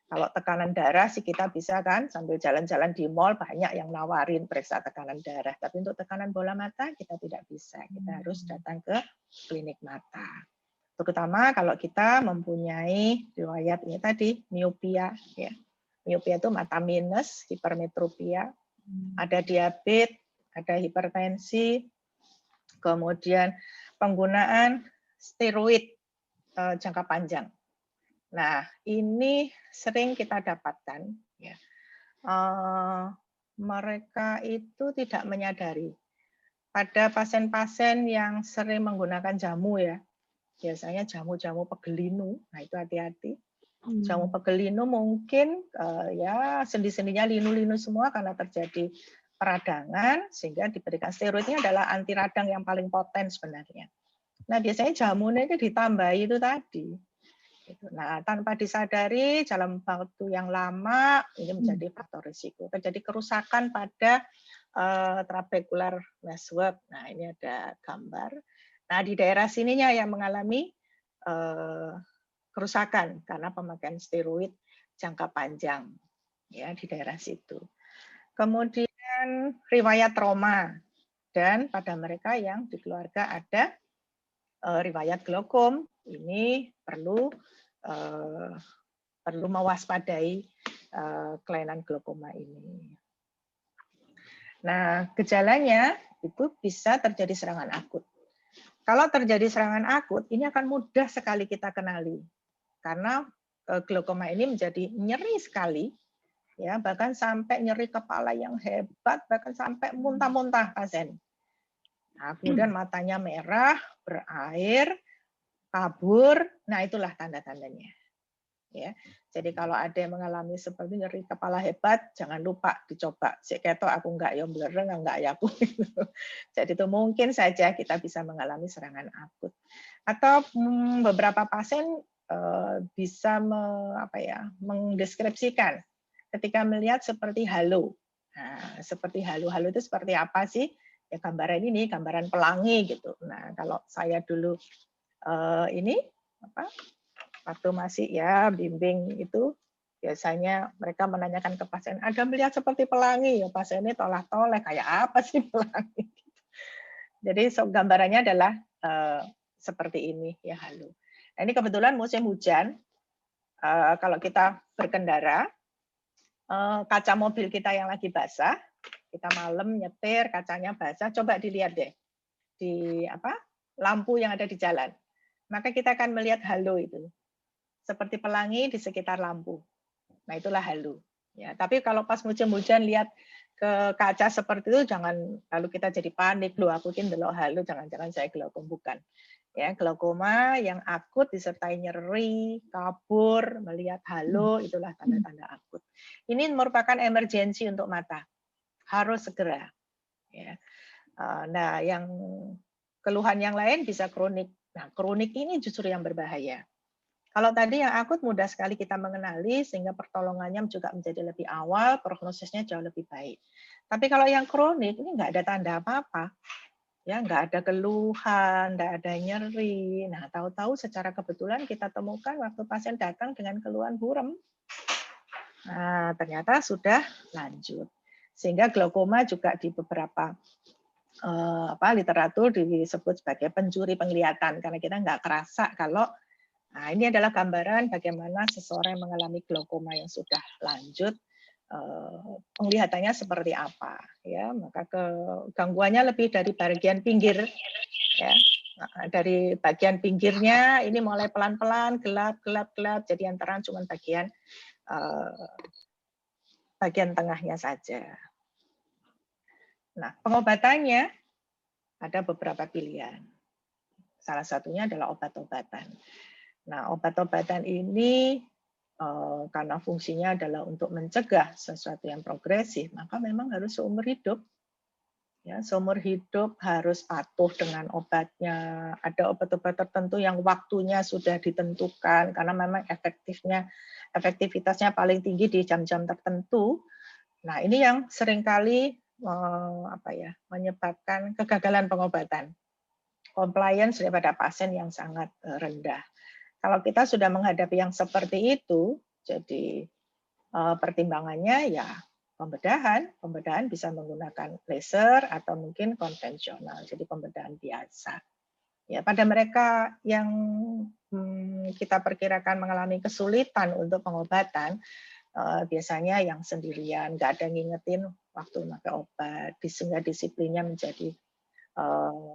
Kalau tekanan darah sih kita bisa kan sambil jalan-jalan di mall banyak yang nawarin periksa tekanan darah. Tapi untuk tekanan bola mata kita tidak bisa. Kita harus datang ke klinik mata. Terutama kalau kita mempunyai riwayat ini tadi miopia ya. Miopia itu mata minus, hipermetropia, ada diabetes, ada hipertensi, kemudian penggunaan steroid jangka panjang. Nah, ini sering kita dapatkan. Ya. Mereka itu tidak menyadari. Pada pasien-pasien yang sering menggunakan jamu ya, biasanya jamu-jamu pegelinu, nah itu hati-hati. Jamu pegelinu mungkin ya sendi-sendinya linu-linu semua karena terjadi peradangan, sehingga diberikan steroidnya adalah anti radang yang paling poten sebenarnya. Nah, biasanya jamunya itu ditambahi itu tadi. Nah, tanpa disadari dalam waktu yang lama ini menjadi faktor risiko. Terjadi kerusakan pada trabecular network. Nah, ini ada gambar. Nah, di daerah sininya yang mengalami kerusakan karena pemakaian steroid jangka panjang ya di daerah situ. Kemudian riwayat trauma dan pada mereka yang di keluarga ada riwayat glaukom, ini perlu mewaspadai kelainan glaukoma ini. Nah, gejalanya itu bisa terjadi serangan akut. Kalau terjadi serangan akut, ini akan mudah sekali kita kenali. Karena glaukoma ini menjadi nyeri sekali, ya bahkan sampai nyeri kepala yang hebat, bahkan sampai muntah-muntah pasien. Nah, kemudian matanya merah, berair, kabur, nah itulah tanda-tandanya. Ya, jadi kalau ada yang mengalami seperti nyeri kepala hebat, jangan lupa dicoba. Si ketok aku enggak ya belereng enggak ya aku. Jadi itu mungkin saja kita bisa mengalami serangan akut. Atau beberapa pasien bisa mendeskripsikan ketika melihat seperti halo. Nah, seperti halo-halo itu seperti apa sih? Ya gambaran ini, gambaran pelangi gitu. Nah, kalau saya dulu waktu masih ya bimbing itu biasanya mereka menanyakan ke pasien, ada melihat seperti pelangi? Ya pasien ini tolak-toleh, kayak apa sih pelangi? Jadi gambarannya adalah seperti ini ya halo. Nah, ini kebetulan musim hujan. Kalau kita berkendara, kaca mobil kita yang lagi basah, kita malam nyetir, kacanya basah, coba dilihat deh di lampu yang ada di jalan. Maka kita akan melihat halo itu. Seperti pelangi di sekitar lampu. Nah, itulah halo. Ya, tapi kalau pas musim hujan lihat ke kaca seperti itu, jangan lalu kita jadi panik, loh aku ini delok halo, jangan-jangan saya glaukom, bukan. Ya, glaukoma yang akut disertai nyeri, kabur, melihat halo, itulah tanda-tanda akut. Ini merupakan emergensi untuk mata, harus segera. Ya. Nah, yang keluhan yang lain bisa kronik. Nah, kronik ini justru yang berbahaya. Kalau tadi yang akut mudah sekali kita mengenali sehingga pertolongannya juga menjadi lebih awal, prognosisnya jauh lebih baik. Tapi kalau yang kronik ini nggak ada tanda apa-apa, ya nggak ada keluhan, nggak ada nyeri. Nah, tahu-tahu secara kebetulan kita temukan waktu pasien datang dengan keluhan buram. Nah, ternyata sudah lanjut. Sehingga glaukoma juga di beberapa literatur disebut sebagai pencuri penglihatan karena kita nggak kerasa kalau ini adalah gambaran bagaimana seseorang yang mengalami glaukoma yang sudah lanjut penglihatannya seperti apa ya, maka gangguannya lebih dari bagian pinggir ya. Nah, dari bagian pinggirnya ini mulai pelan-pelan gelap jadi yang terang cuma bagian tengahnya saja. Nah, pengobatannya ada beberapa pilihan. Salah satunya adalah obat-obatan. Nah, obat-obatan ini karena fungsinya adalah untuk mencegah sesuatu yang progresif, maka memang harus seumur hidup. Ya, seumur hidup harus patuh dengan obatnya. Ada obat-obat tertentu yang waktunya sudah ditentukan karena memang efektivitasnya paling tinggi di jam-jam tertentu. Nah, ini yang seringkali menyebabkan kegagalan pengobatan. Compliance daripada pasien yang sangat rendah. Kalau kita sudah menghadapi yang seperti itu, jadi pertimbangannya ya pembedahan bisa menggunakan laser atau mungkin konvensional, jadi pembedahan biasa. Ya, pada mereka yang kita perkirakan mengalami kesulitan untuk pengobatan, biasanya yang sendirian, nggak ada ngingetin waktu pakai obat, sehingga disiplinnya menjadi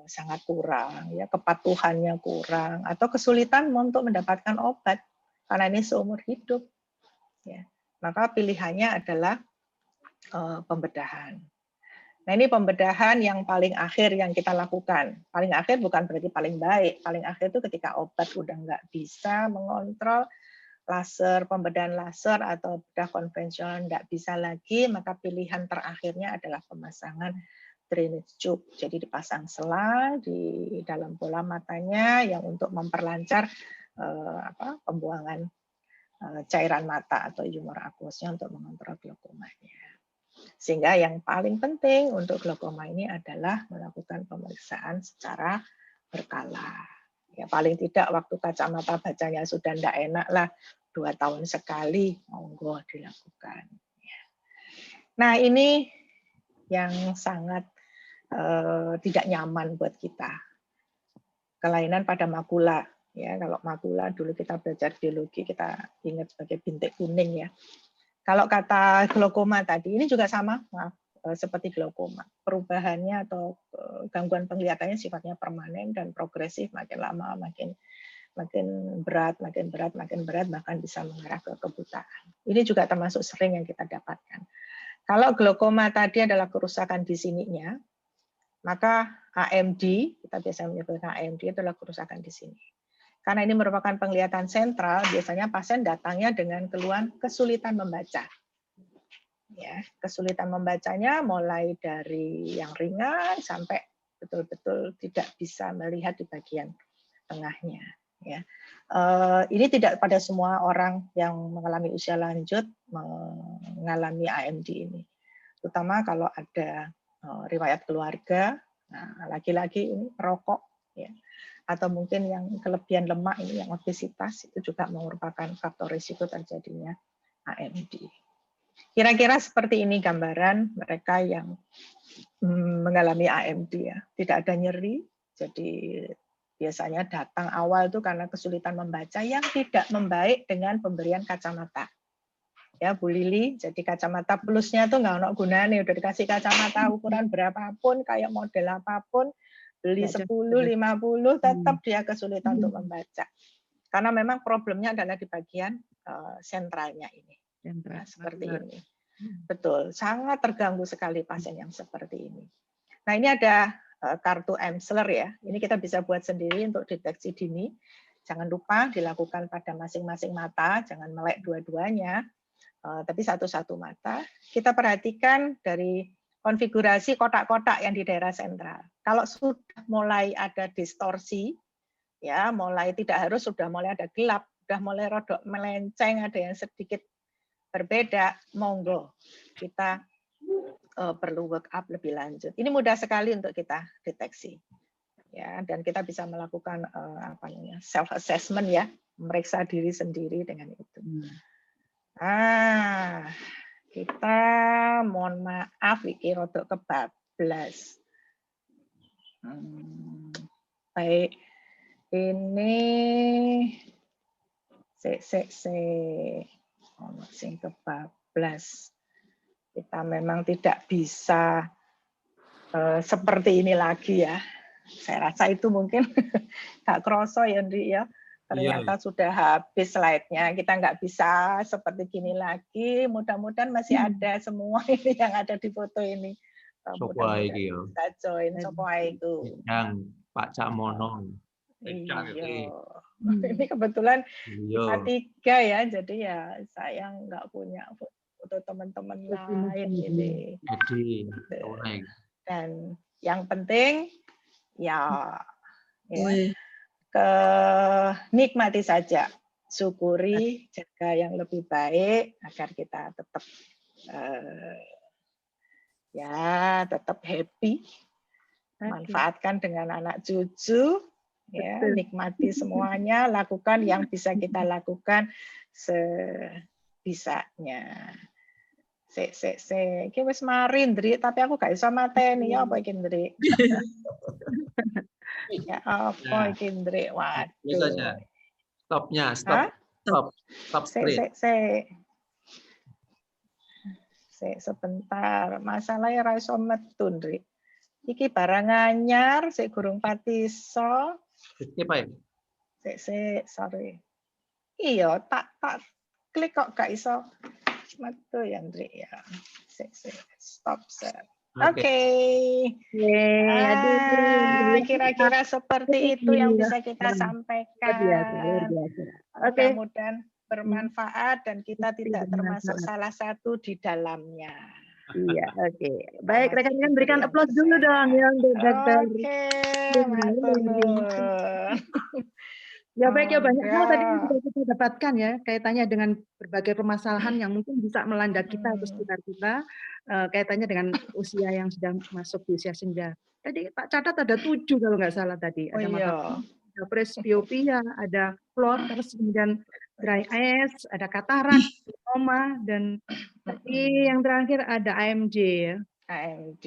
sangat kurang, ya kepatuhannya kurang, atau kesulitan untuk mendapatkan obat karena ini seumur hidup. Ya, maka pilihannya adalah pembedahan. Nah, ini pembedahan yang paling akhir yang kita lakukan. Paling akhir bukan berarti paling baik. Paling akhir itu ketika obat udah nggak bisa mengontrol, laser, pembedahan laser atau bedah konvensional nggak bisa lagi, maka pilihan terakhirnya adalah pemasangan drainage tube. Jadi dipasang selang di dalam bola matanya yang untuk memperlancar pembuangan cairan mata atau humor aqueousnya untuk mengontrol glaukomanya. Sehingga yang paling penting untuk glaukoma ini adalah melakukan pemeriksaan secara berkala. Ya, paling tidak waktu kacamata bacanya sudah tidak enak lah, 2 tahun sekali, monggo dilakukan. Nah, ini yang sangat tidak nyaman buat kita. Kelainan pada makula. Ya, kalau makula dulu kita belajar biologi, kita ingat sebagai bintik kuning ya. Kalau kata glaukoma tadi, ini juga sama, seperti glaukoma. Perubahannya atau gangguan penglihatannya sifatnya permanen dan progresif, makin lama makin berat, bahkan bisa mengarah ke kebutaan. Ini juga termasuk sering yang kita dapatkan. Kalau glaukoma tadi adalah kerusakan di sininya, maka AMD, kita biasa menyebutkan AMD adalah kerusakan di sini. Karena ini merupakan penglihatan sentral, biasanya pasien datangnya dengan keluhan kesulitan membaca. Ya, kesulitan membacanya mulai dari yang ringan sampai betul-betul tidak bisa melihat di bagian tengahnya. Ya. Ini tidak pada semua orang yang mengalami usia lanjut mengalami AMD ini. Terutama kalau ada riwayat keluarga, nah, laki-laki ini perokok, ya, atau mungkin yang kelebihan lemak ini, yang obesitas, itu juga merupakan faktor risiko terjadinya AMD. Kira-kira seperti ini gambaran mereka yang mengalami AMD, ya. Tidak ada nyeri, jadi biasanya datang awal itu karena kesulitan membaca yang tidak membaik dengan pemberian kacamata. Ya, Bu Lili, jadi kacamata plusnya tuh nggak ada gunanya, udah dikasih kacamata ukuran berapapun, kayak model apapun, beli 10, 50, tetap dia kesulitan untuk membaca. Karena memang problemnya adalah di bagian sentralnya ini. Nah, seperti ini. Betul, sangat terganggu sekali pasien yang seperti ini. Nah, ini ada kartu Emsler, ya. Ini kita bisa buat sendiri untuk deteksi dini. Jangan lupa dilakukan pada masing-masing mata, jangan melek dua-duanya, tapi satu-satu mata. Kita perhatikan dari konfigurasi kotak-kotak yang di daerah sentral. Kalau sudah mulai ada distorsi, ya, mulai tidak harus sudah mulai ada gelap, sudah mulai rodok melenceng, ada yang sedikit berbeda, monggo kita perlu work up lebih lanjut. Ini mudah sekali untuk kita deteksi, ya, dan kita bisa melakukan self assessment, ya, memeriksa diri sendiri dengan itu. Kita mohon maaf iki rodok kebablas. Baik, ini ono sing kebablas. Kita memang tidak bisa seperti ini lagi, ya. Saya rasa itu mungkin nggak kroso, ya, Ndri, ya. Ternyata sudah habis slide-nya. Kita nggak bisa seperti gini lagi. Mudah-mudahan masih ada semua ini yang ada di foto ini. Mudah-mudahan bisa join. Sopo itu. Yang Pak Camono. Iya. Ini kebetulan kita 3, ya. Jadi ya saya nggak punya foto teman-teman lain ini. Dan yang penting ya, nikmati saja, syukuri, jaga yang lebih baik agar kita tetap tetap happy, manfaatkan dengan anak cucu, ya, nikmati semuanya, lakukan yang bisa kita lakukan sebisanya. Iki wis mari, Ndri, tapi aku gak iso mateni, ya apa iki, Ndri? Ya apa iki, Ndri? Waduh. Stopnya, stop straight. Sebentar, masalahnya ra iso metu, Ndri. Iki barang anyar, sik gurung patiso. Iki Pak. Sorry. Iya, tak klik kok gak iso metu, ya, Ndri, ya. Stop share. Oke. Kira-kira seperti itu yang bisa kita sampaikan. Mudah-mudahan bermanfaat dan kita tidak termasuk salah satu di dalamnya. Iya, oke. Baik, rekan-rekan berikan aplaus dulu dong ya untuk Dokter. Oke, matur nuwun. Ya baik, ya banyak hal tadi yang sudah kita dapatkan, ya, kaitannya dengan berbagai permasalahan yang mungkin bisa melanda kita atau sekitar kita, kaitannya dengan usia yang sudah masuk di usia senja. Tadi Pak catat ada 7 kalau nggak salah tadi. Ada mata, ada presbiopia, ada floaters, kemudian dry eyes, ada katarak, glaucoma, dan tadi yang terakhir ada AMD, ya. AMD.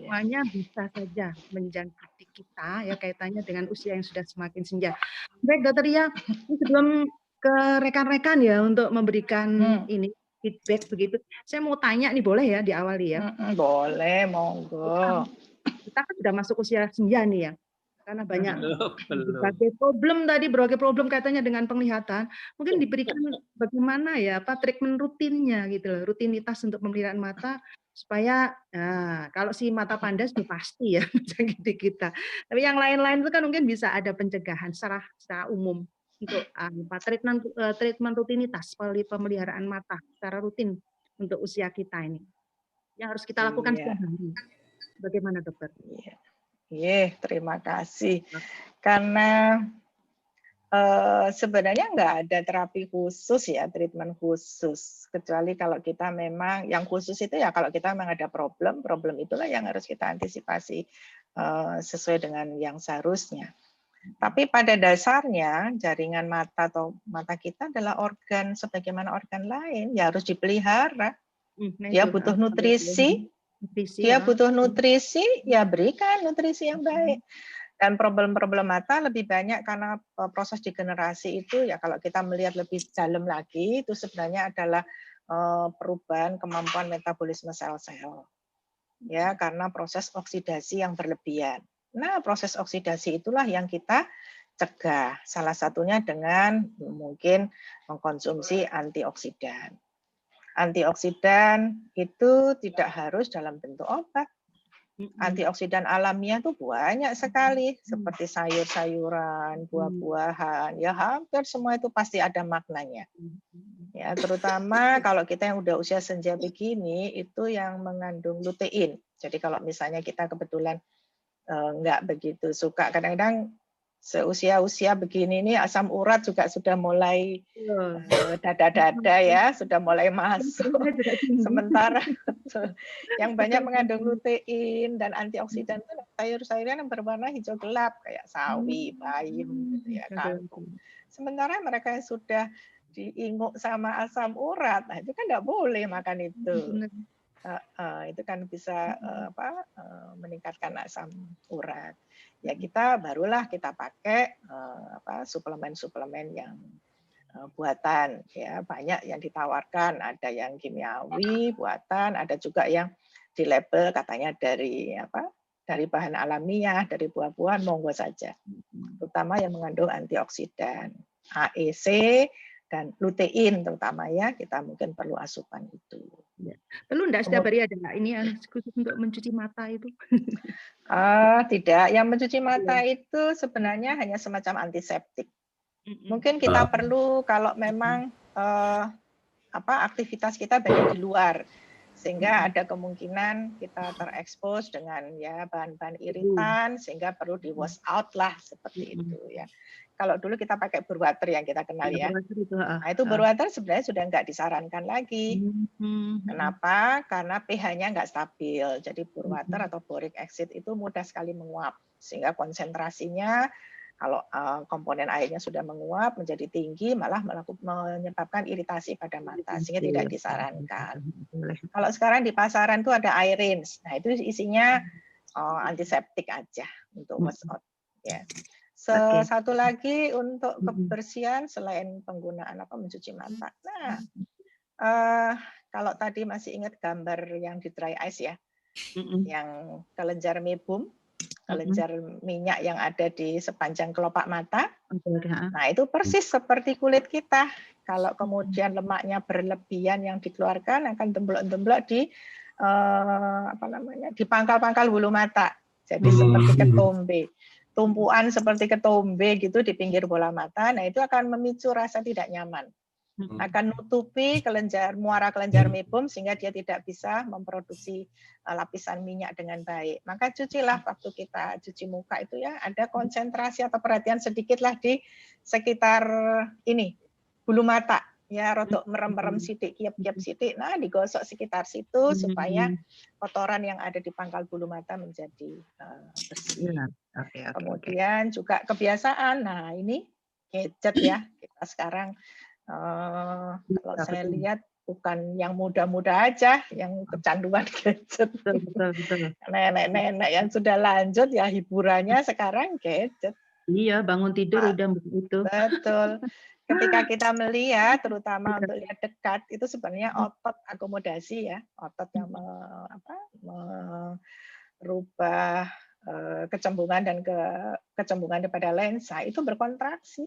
Semuanya bisa saja menjangkiti kita, ya, kaitannya dengan usia yang sudah semakin senja. Baik, Dokter Ria, sebelum ke rekan-rekan, ya, untuk memberikan ini feedback begitu, saya mau tanya nih, boleh ya diawali, ya? Boleh, monggo. Kita kan sudah masuk usia senja nih, ya. Karena banyak berbagai problem kaitannya dengan penglihatan, mungkin diberikan bagaimana, ya, treatment rutinnya gitu loh, rutinitas untuk pemeliharaan mata supaya kalau si mata panda sudah pasti, ya, menjangkiti kita. Tapi yang lain-lain itu kan mungkin bisa ada pencegahan secara umum untuk treatment rutinitas pemeliharaan mata secara rutin untuk usia kita ini. Yang harus kita lakukan setiap hari. Bagaimana, Dokter? Terima kasih. Karena Sebenarnya nggak ada terapi khusus ya, treatment khusus. Kecuali kalau kita memang, yang khusus itu ya kalau kita memang ada problem itulah yang harus kita antisipasi sesuai dengan yang seharusnya. Tapi pada dasarnya jaringan mata atau mata kita adalah organ sebagaimana organ lain, ya harus dipelihara. Dia butuh nutrisi, ya berikan nutrisi yang baik. Dan problem-problem mata lebih banyak karena proses degenerasi itu ya kalau kita melihat lebih dalam lagi itu sebenarnya adalah perubahan kemampuan metabolisme sel-sel. Ya, karena proses oksidasi yang berlebihan. Nah, proses oksidasi itulah yang kita cegah. Salah satunya dengan mungkin mengkonsumsi antioksidan. Antioksidan itu tidak harus dalam bentuk obat. Antioksidan alamiah itu banyak sekali, seperti sayur-sayuran, buah-buahan, ya hampir semua itu pasti ada maknanya. Ya, terutama kalau kita yang udah usia senja begini, itu yang mengandung lutein. Jadi kalau misalnya kita kebetulan nggak begitu suka, kadang-kadang seusia-usia begini ini asam urat juga sudah mulai dada-dada ya, sudah mulai masuk. Sementara yang banyak mengandung lutein dan antioksidan itu sayur-sayuran yang berwarna hijau gelap kayak sawi, bayam, gitu ya, kangkung. Sementara mereka yang sudah diinguk sama asam urat, nah itu kan nggak boleh makan itu. Itu kan bisa meningkatkan asam urat. Ya kita barulah kita pakai suplemen-suplemen yang buatan, ya banyak yang ditawarkan, ada yang kimiawi buatan, ada juga yang di label katanya dari bahan alamiah, dari buah-buahan, monggo saja. Terutama yang mengandung antioksidan, AEC dan lutein terutama ya, kita mungkin perlu asupan itu. Ya. Perlu enggak setiap hari ada ini yang khusus untuk mencuci mata itu? Tidak, yang mencuci mata itu sebenarnya hanya semacam antiseptik. Mungkin kita perlu kalau memang aktivitas kita banyak di luar, sehingga ada kemungkinan kita terekspos dengan ya bahan-bahan iritan, sehingga perlu di wash out lah seperti itu ya. Kalau dulu kita pakai Burwater yang kita kenal ya, nah itu Burwater sebenarnya sudah nggak disarankan lagi. Kenapa? Karena pH-nya nggak stabil. Jadi Burwater atau boric acid itu mudah sekali menguap, sehingga konsentrasinya kalau komponen airnya sudah menguap menjadi tinggi, malah menyebabkan iritasi pada mata, sehingga tidak disarankan. Kalau sekarang di pasaran itu ada Irins, nah itu isinya antiseptik aja untuk wash out. Ya. Satu lagi untuk kebersihan selain penggunaan mencuci mata. Nah, kalau tadi masih ingat gambar yang di dry ice ya, yang kelenjar mebum, kelenjar minyak yang ada di sepanjang kelopak mata. Nah, itu persis seperti kulit kita. Kalau kemudian lemaknya berlebihan yang dikeluarkan akan temblok-temblok di di pangkal-pangkal bulu mata. Jadi seperti ketombe. Tumpuan seperti ketombe gitu di pinggir bola mata. Nah, itu akan memicu rasa tidak nyaman. Akan nutupi muara kelenjar mebum sehingga dia tidak bisa memproduksi lapisan minyak dengan baik. Maka cucilah waktu kita cuci muka itu ya, ada konsentrasi atau perhatian sedikitlah di sekitar ini bulu mata ya, rotok merem-merem sidik, kiap-kiap sidik. Nah, digosok sekitar situ supaya kotoran yang ada di pangkal bulu mata menjadi bersih. Kemudian juga kebiasaan. Nah, ini gadget ya. Kita sekarang kalau saya lihat bukan yang muda-muda aja yang kecanduan gadget. Nenek-nenek yang sudah lanjut ya hiburannya sekarang gadget. Iya, bangun tidur udah begitu. Betul. Ketika kita melihat, terutama untuk lihat dekat, itu sebenarnya otot akomodasi ya, otot yang merubah kecembungan dan kecembungan daripada lensa itu berkontraksi.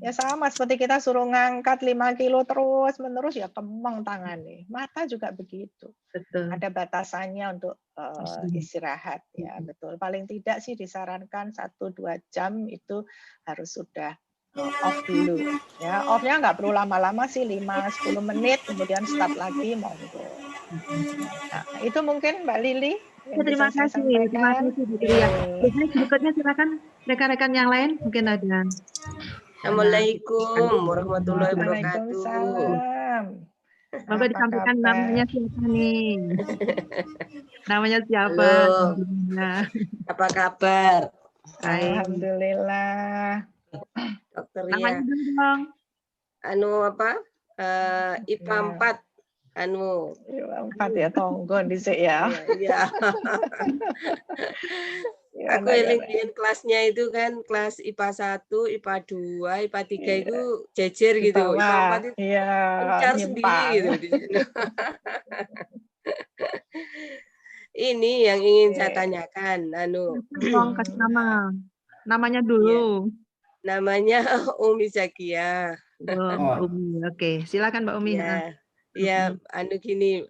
Ya sama seperti kita suruh ngangkat 5 kilo terus menerus ya kemeng tangan nih. Mata juga begitu. Betul. Ada batasannya untuk istirahat ya, betul. Paling tidak sih disarankan 1-2 jam itu harus sudah off dulu. Ya, off-nya nggak perlu lama-lama sih, 5-10 menit kemudian start lagi monggo. Nah, itu mungkin Mbak Lili yang Terima bisa saya kasih. Terima sampaikan. kasih, Bu Ria. Biasanya berikutnya silakan rekan-rekan yang lain mungkin ada. Assalamualaikum warahmatullahi wabarakatuh. Waalaikumsalam. Semoga Apa disampaikan kabar? namanya siapa nih? Namanya siapa? Halo. Nah, Apa kabar? baik. Alhamdulillah. Dokter Namanya Ria. dong. Anu apa? IPA Nah. 4. Anu. Empat ya tonggo dhisik ya. Iya. Aku eling kelasnya itu kan kelas IPA 1, IPA 2, IPA 3 itu jejer Di gitu. IPA bawah. 4 itu Iya, mencar sendiri nyimpang. gitu di sana. Ini yang ingin saya tanyakan, Dong, kasih nama. Namanya Iya. dulu. Namanya Umi Zakia. Oh, Umi. Oke, silakan Mbak Umi. Ya, ya, gini,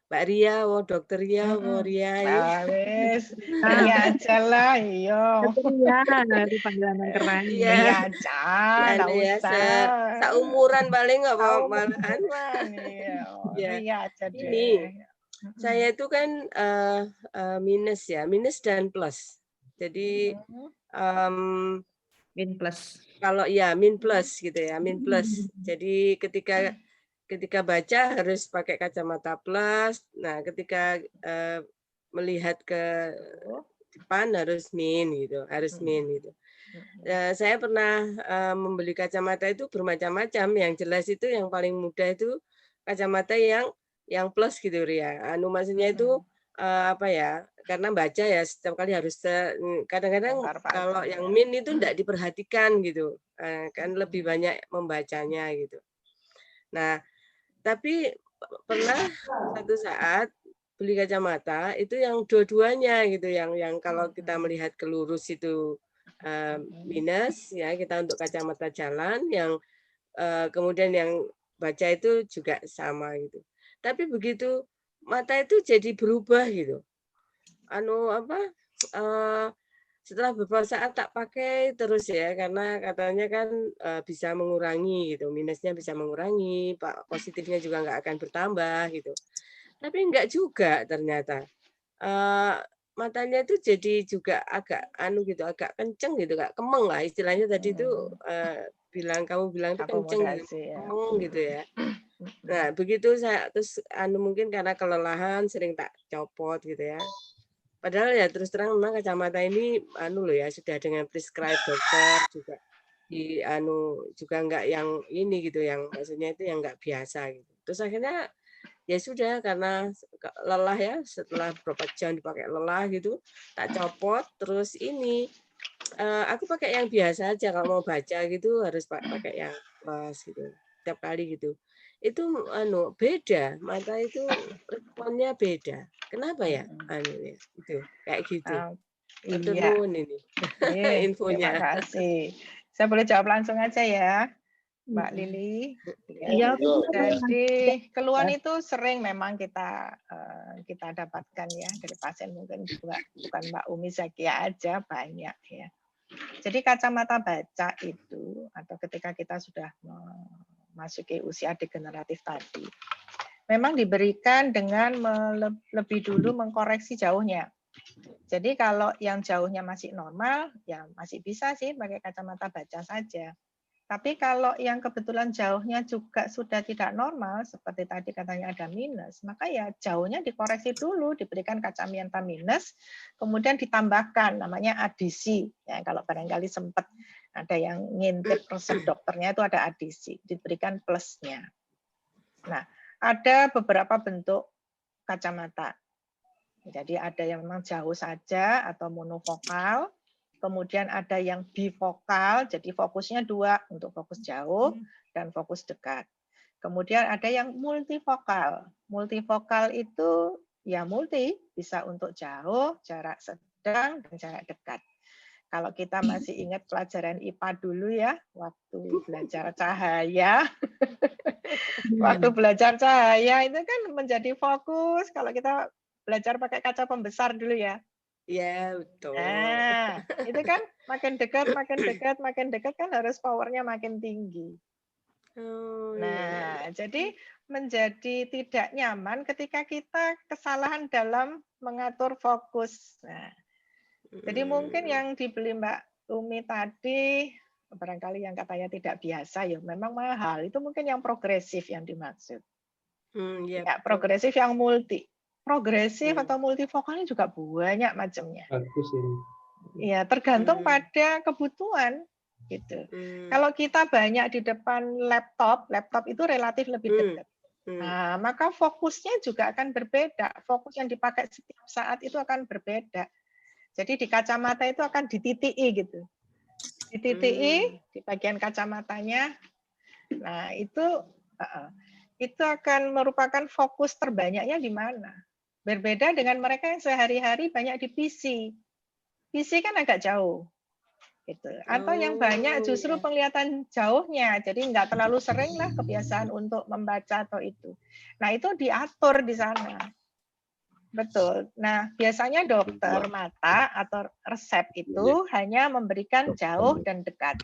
Mbak Ria, Dokter Ria, Ria, Wis, Ria aja lah, iya. Ria, itu panggilan yang keren. Iya. Ria aja, enggak usah. Seumuran paling nggak apa-apa. Seumuran, iya. Ya. Ria aja deh. Ini, saya itu kan minus ya, minus dan plus. Jadi min plus. kalau ya min plus gitu ya, min plus. Jadi ketika baca harus pakai kacamata plus. Nah, ketika melihat ke depan harus min gitu, harus min gitu. Saya pernah membeli kacamata itu bermacam-macam. Yang jelas itu yang paling mudah itu kacamata yang plus gitu Ria. Maksudnya itu apa ya? Karena baca ya setiap kali harus kadang-kadang kalau yang min itu enggak diperhatikan gitu. Kan lebih banyak membacanya gitu. Nah, tapi pernah satu saat beli kacamata itu yang dua-duanya gitu, yang kalau kita melihat ke lurus itu minus ya, kita untuk kacamata jalan, yang kemudian yang baca itu juga sama gitu. Tapi begitu mata itu jadi berubah gitu. Setelah beberapa saat tak pakai terus ya, karena katanya kan bisa mengurangi gitu, minusnya bisa mengurangi, positifnya juga nggak akan bertambah gitu. Tapi enggak juga ternyata. Matanya itu jadi juga agak gitu, agak kenceng gitu, agak kemeng lah istilahnya tadi itu kamu bilang itu kenceng gitu, kemeng gitu ya. Nah, begitu saya terus mungkin karena kelelahan sering tak copot gitu ya. Padahal ya terus terang memang kacamata ini loh ya sudah dengan prescribe dokter juga juga enggak yang ini gitu, yang maksudnya itu yang enggak biasa gitu. Terus akhirnya ya sudah karena lelah ya, setelah beberapa jam dipakai lelah gitu, tak copot terus ini aku pakai yang biasa aja kalau mau baca gitu harus pakai yang plus gitu. Tiap kali gitu. Itu beda, mata itu responnya beda. Kenapa ya? Ya, itu kayak gitu. Iya. Ini Terima infonya. kasih. Saya boleh jawab langsung aja ya, Mbak Lili. Iya. Jadi keluhan itu sering memang kita dapatkan ya dari pasien, mungkin juga bukan Mbak Umi Zakia aja, banyak ya. Jadi kacamata baca itu atau ketika kita sudah memasuki usia degeneratif tadi, memang diberikan dengan lebih dulu mengkoreksi jauhnya. Jadi kalau yang jauhnya masih normal, ya masih bisa sih pakai kacamata baca saja. Tapi kalau yang kebetulan jauhnya juga sudah tidak normal, seperti tadi katanya ada minus, maka ya jauhnya dikoreksi dulu, diberikan kacamata minus, kemudian ditambahkan, namanya adisi. Ya, kalau barangkali sempat ada yang ngintip resep dokternya itu ada adisi, diberikan plusnya. Nah, ada beberapa bentuk kacamata. Jadi ada yang memang jauh saja atau monofokal, kemudian ada yang bifokal, jadi fokusnya dua, untuk fokus jauh dan fokus dekat. Kemudian ada yang multifokal. Multifokal itu ya multi, bisa untuk jauh, jarak sedang, dan jarak dekat. Kalau kita masih ingat pelajaran IPA dulu ya, waktu belajar cahaya. Waktu belajar cahaya itu kan menjadi fokus kalau kita belajar pakai kaca pembesar dulu ya. Iya, betul. Nah, itu kan makin dekat kan harus powernya makin tinggi. Oh, iya, iya, Nah, iya. jadi menjadi tidak nyaman ketika kita kesalahan dalam mengatur fokus. Nah, jadi mungkin Hmm, yang dibeli Mbak Umi tadi, barangkali yang katanya tidak biasa, ya memang mahal. Itu mungkin yang progresif yang dimaksud. iya Ya, betul. progresif yang multi. Progresif Hmm, atau multifokalnya juga banyak macamnya. Bagus ini. Ya, tergantung hmm, pada kebutuhan gitu. hmm, Kalau kita banyak di depan laptop, laptop itu relatif lebih hmm, dekat. hmm, Nah, maka fokusnya juga akan berbeda. Fokus yang dipakai setiap saat itu akan berbeda. Jadi di kacamata itu akan dititiki gitu. Dititiki hmm. di bagian kacamatanya. Nah, itu akan merupakan fokus terbanyaknya di mana. Berbeda dengan mereka yang sehari-hari banyak di PC. PC kan agak jauh. Gitu. Atau yang banyak Oh, justru ya. penglihatan jauhnya, jadi nggak terlalu sering lah kebiasaan untuk membaca atau itu. Nah itu diatur di sana, betul. Nah biasanya dokter mata atau resep itu hanya memberikan jauh dan dekat.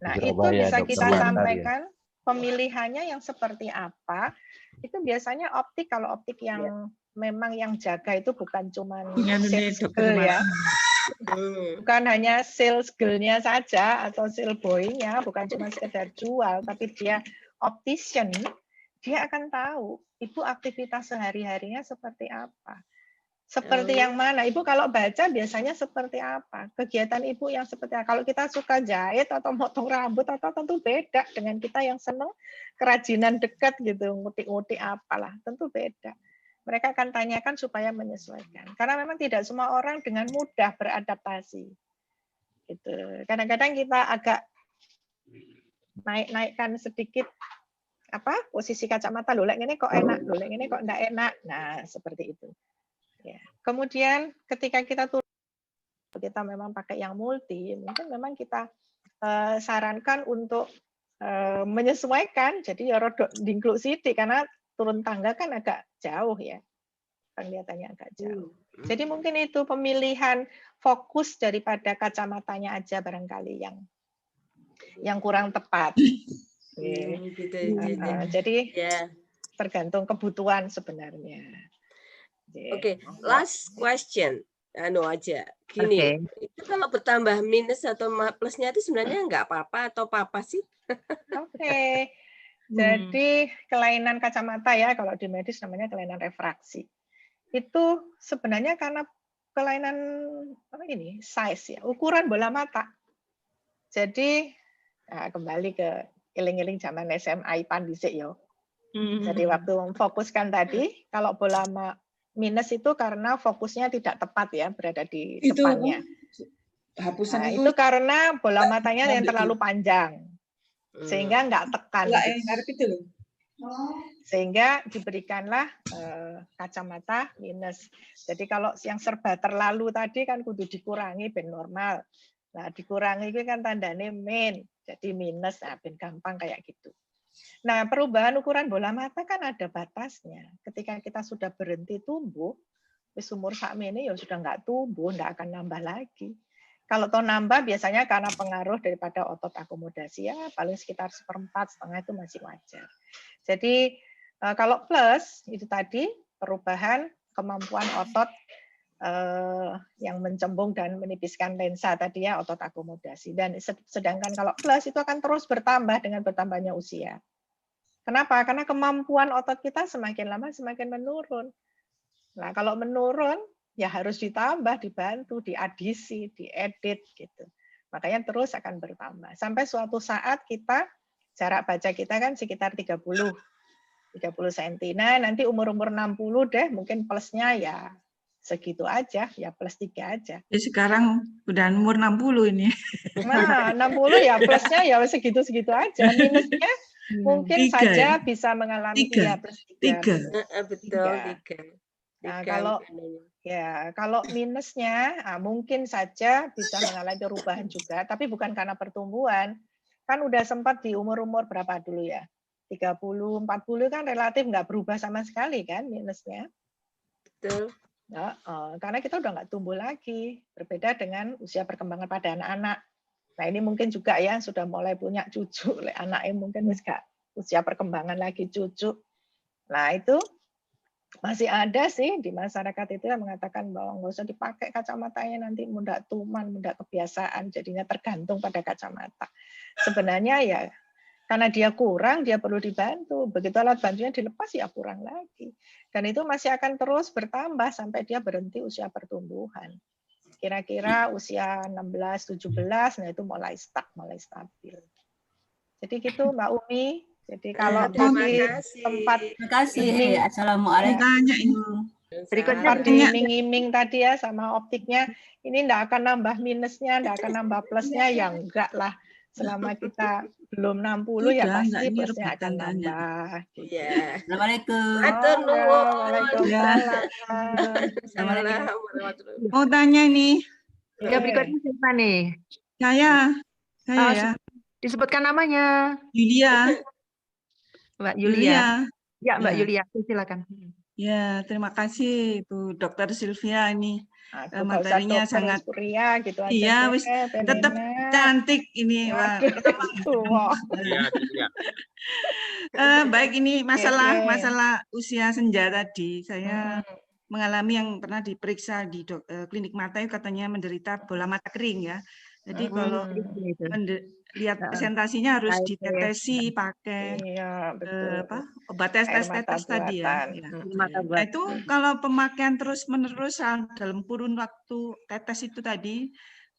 Nah Di itu Surabaya, bisa dokter kita mata dia. sampaikan pemilihannya yang seperti apa. Itu biasanya optik, kalau optik yang memang yang jaga itu bukan cuma sales dokter girl ya. Hmm, Bukan hanya sales girl-nya saja atau sales boy-nya, bukan cuma sekedar jual, tapi dia optician, dia akan tahu ibu aktivitas sehari-harinya seperti apa. Seperti yang oh, mana? Ibu kalau baca biasanya seperti apa? Kegiatan ibu yang seperti apa? Kalau kita suka jahit atau motong rambut atau tentu beda dengan kita yang senang kerajinan dekat gitu, ngutik-ngutik apalah, tentu beda. Mereka akan tanyakan supaya menyesuaikan. Karena memang tidak semua orang dengan mudah beradaptasi. Gitu. Kadang-kadang kita agak naik-naikkan sedikit posisi kacamata, lolek ini kok enak, lolek ini kok enggak enak. Nah, seperti itu. Ya. Kemudian ketika kita memang pakai yang multi, mungkin memang kita sarankan untuk menyesuaikan. Jadi ya rodok dingkluk sidik karena turun tangga kan agak jauh ya. Kelihatannya agak jauh. Jadi mungkin itu pemilihan fokus daripada kacamatanya aja barangkali yang kurang tepat. gitu. Jadi Ya. tergantung kebutuhan sebenarnya. Oke, last question. Anu aja, gini, itu kalau bertambah minus atau plusnya itu sebenarnya nggak apa-apa atau apa sih? Oke. Jadi kelainan kacamata ya, kalau di medis namanya kelainan refraksi. Itu sebenarnya karena kelainan size ya, ukuran bola mata. Jadi kembali ke eling-eling zaman SMA IPAN dhisik yo. Jadi waktu memfokuskan tadi, kalau bola minus itu karena fokusnya tidak tepat ya, berada di depannya. Nah, itu karena bola matanya yang terlalu panjang, sehingga nggak tekan. Sehingga diberikanlah kacamata minus. Jadi kalau yang serba terlalu tadi kan kudu dikurangi ben normal. Nah, dikurangi itu kan tandanya min, jadi minus, ben gampang kayak gitu. Nah, perubahan ukuran bola mata kan ada batasnya. Ketika kita sudah berhenti tumbuh, wis umur sakmene ya sudah nggak tumbuh, nggak akan nambah lagi. Kalau toh nambah biasanya karena pengaruh daripada otot akomodasi ya paling sekitar 1/4 setengah itu masih wajar. Jadi kalau plus itu tadi perubahan kemampuan otot yang mencembung dan menipiskan lensa tadi ya, otot akomodasi. Dan sedangkan kalau plus itu akan terus bertambah dengan bertambahnya usia. Kenapa? Karena kemampuan otot kita semakin lama semakin menurun. Nah, kalau menurun ya harus ditambah, dibantu, diadisi, diedit gitu. Makanya terus akan bertambah. Sampai suatu saat kita jarak baca kita kan sekitar 30 cm. Nah, nanti umur-umur 60 deh mungkin plusnya ya segitu aja, ya plus 3 aja. Ya sekarang udah umur 60 ini. Nah, 60 ya plusnya ya segitu-segitu aja. Minusnya mungkin 3 saja ya? bisa mengalami 3. ya plus 3. Betul, 3. Nah, kalau minusnya mungkin saja bisa mengalami perubahan juga, tapi bukan karena pertumbuhan. Kan udah sempat di umur-umur berapa dulu ya? 30, 40 kan relatif nggak berubah sama sekali kan minusnya. Betul. Karena kita udah nggak tumbuh lagi. Berbeda dengan usia perkembangan pada anak-anak. Nah ini mungkin juga ya sudah mulai punya cucu, anaknya mungkin wis gak usia perkembangan lagi cucu. Nah itu masih ada sih di masyarakat itu yang mengatakan bahwa nggak usah dipakai kacamatanya, nanti mudah tuman, mudah kebiasaan, jadinya tergantung pada kacamata. Sebenarnya ya karena dia kurang, dia perlu dibantu. Begitu alat bantunya dilepas ya kurang lagi. Dan itu masih akan terus bertambah sampai dia berhenti usia pertumbuhan. Kira-kira usia 16-17, nah itu mulai stuck, mulai stabil. Jadi gitu Mbak Umi. Jadi kalau Terima di kasih. tempat Terima kasih. ini Assalamualaikum. Tanya ini. Berikutnya tempat diiming-iming tadi ya sama optiknya, ini enggak akan nambah minusnya, enggak akan nambah plusnya, ya enggak lah. Selama kita belum 60 ya Udah, pasti enggak, ini plusnya akan rebutan tanya. nambah. Gitu. Iya. Assalamualaikum. Matur nuwun. Waalaikumsalam. Assalamualaikum warahmatullahi wabarakatuh. Mau tanya nih, Ya, berikutnya siapa nih? saya ya, Disebutkan namanya. Yulia. Mbak Yulia. Ya, Mbak Ya. Yulia, silakan. Ya, terima kasih Bu Dokter Sylvia ini. Aku Materinya sangat sangat Ria gitu aja. iya, wis tetap cantik ini, Pak. Baik, ini masalah usia senja tadi. Saya mengalami yang pernah diperiksa di klinik mata itu katanya menderita bola mata kering ya. Jadi kalau lihat presentasinya harus ditetesi pakai obat tetes tadi ya. Nah itu kalau pemakaian terus-menerus dalam kurun waktu tetes itu tadi,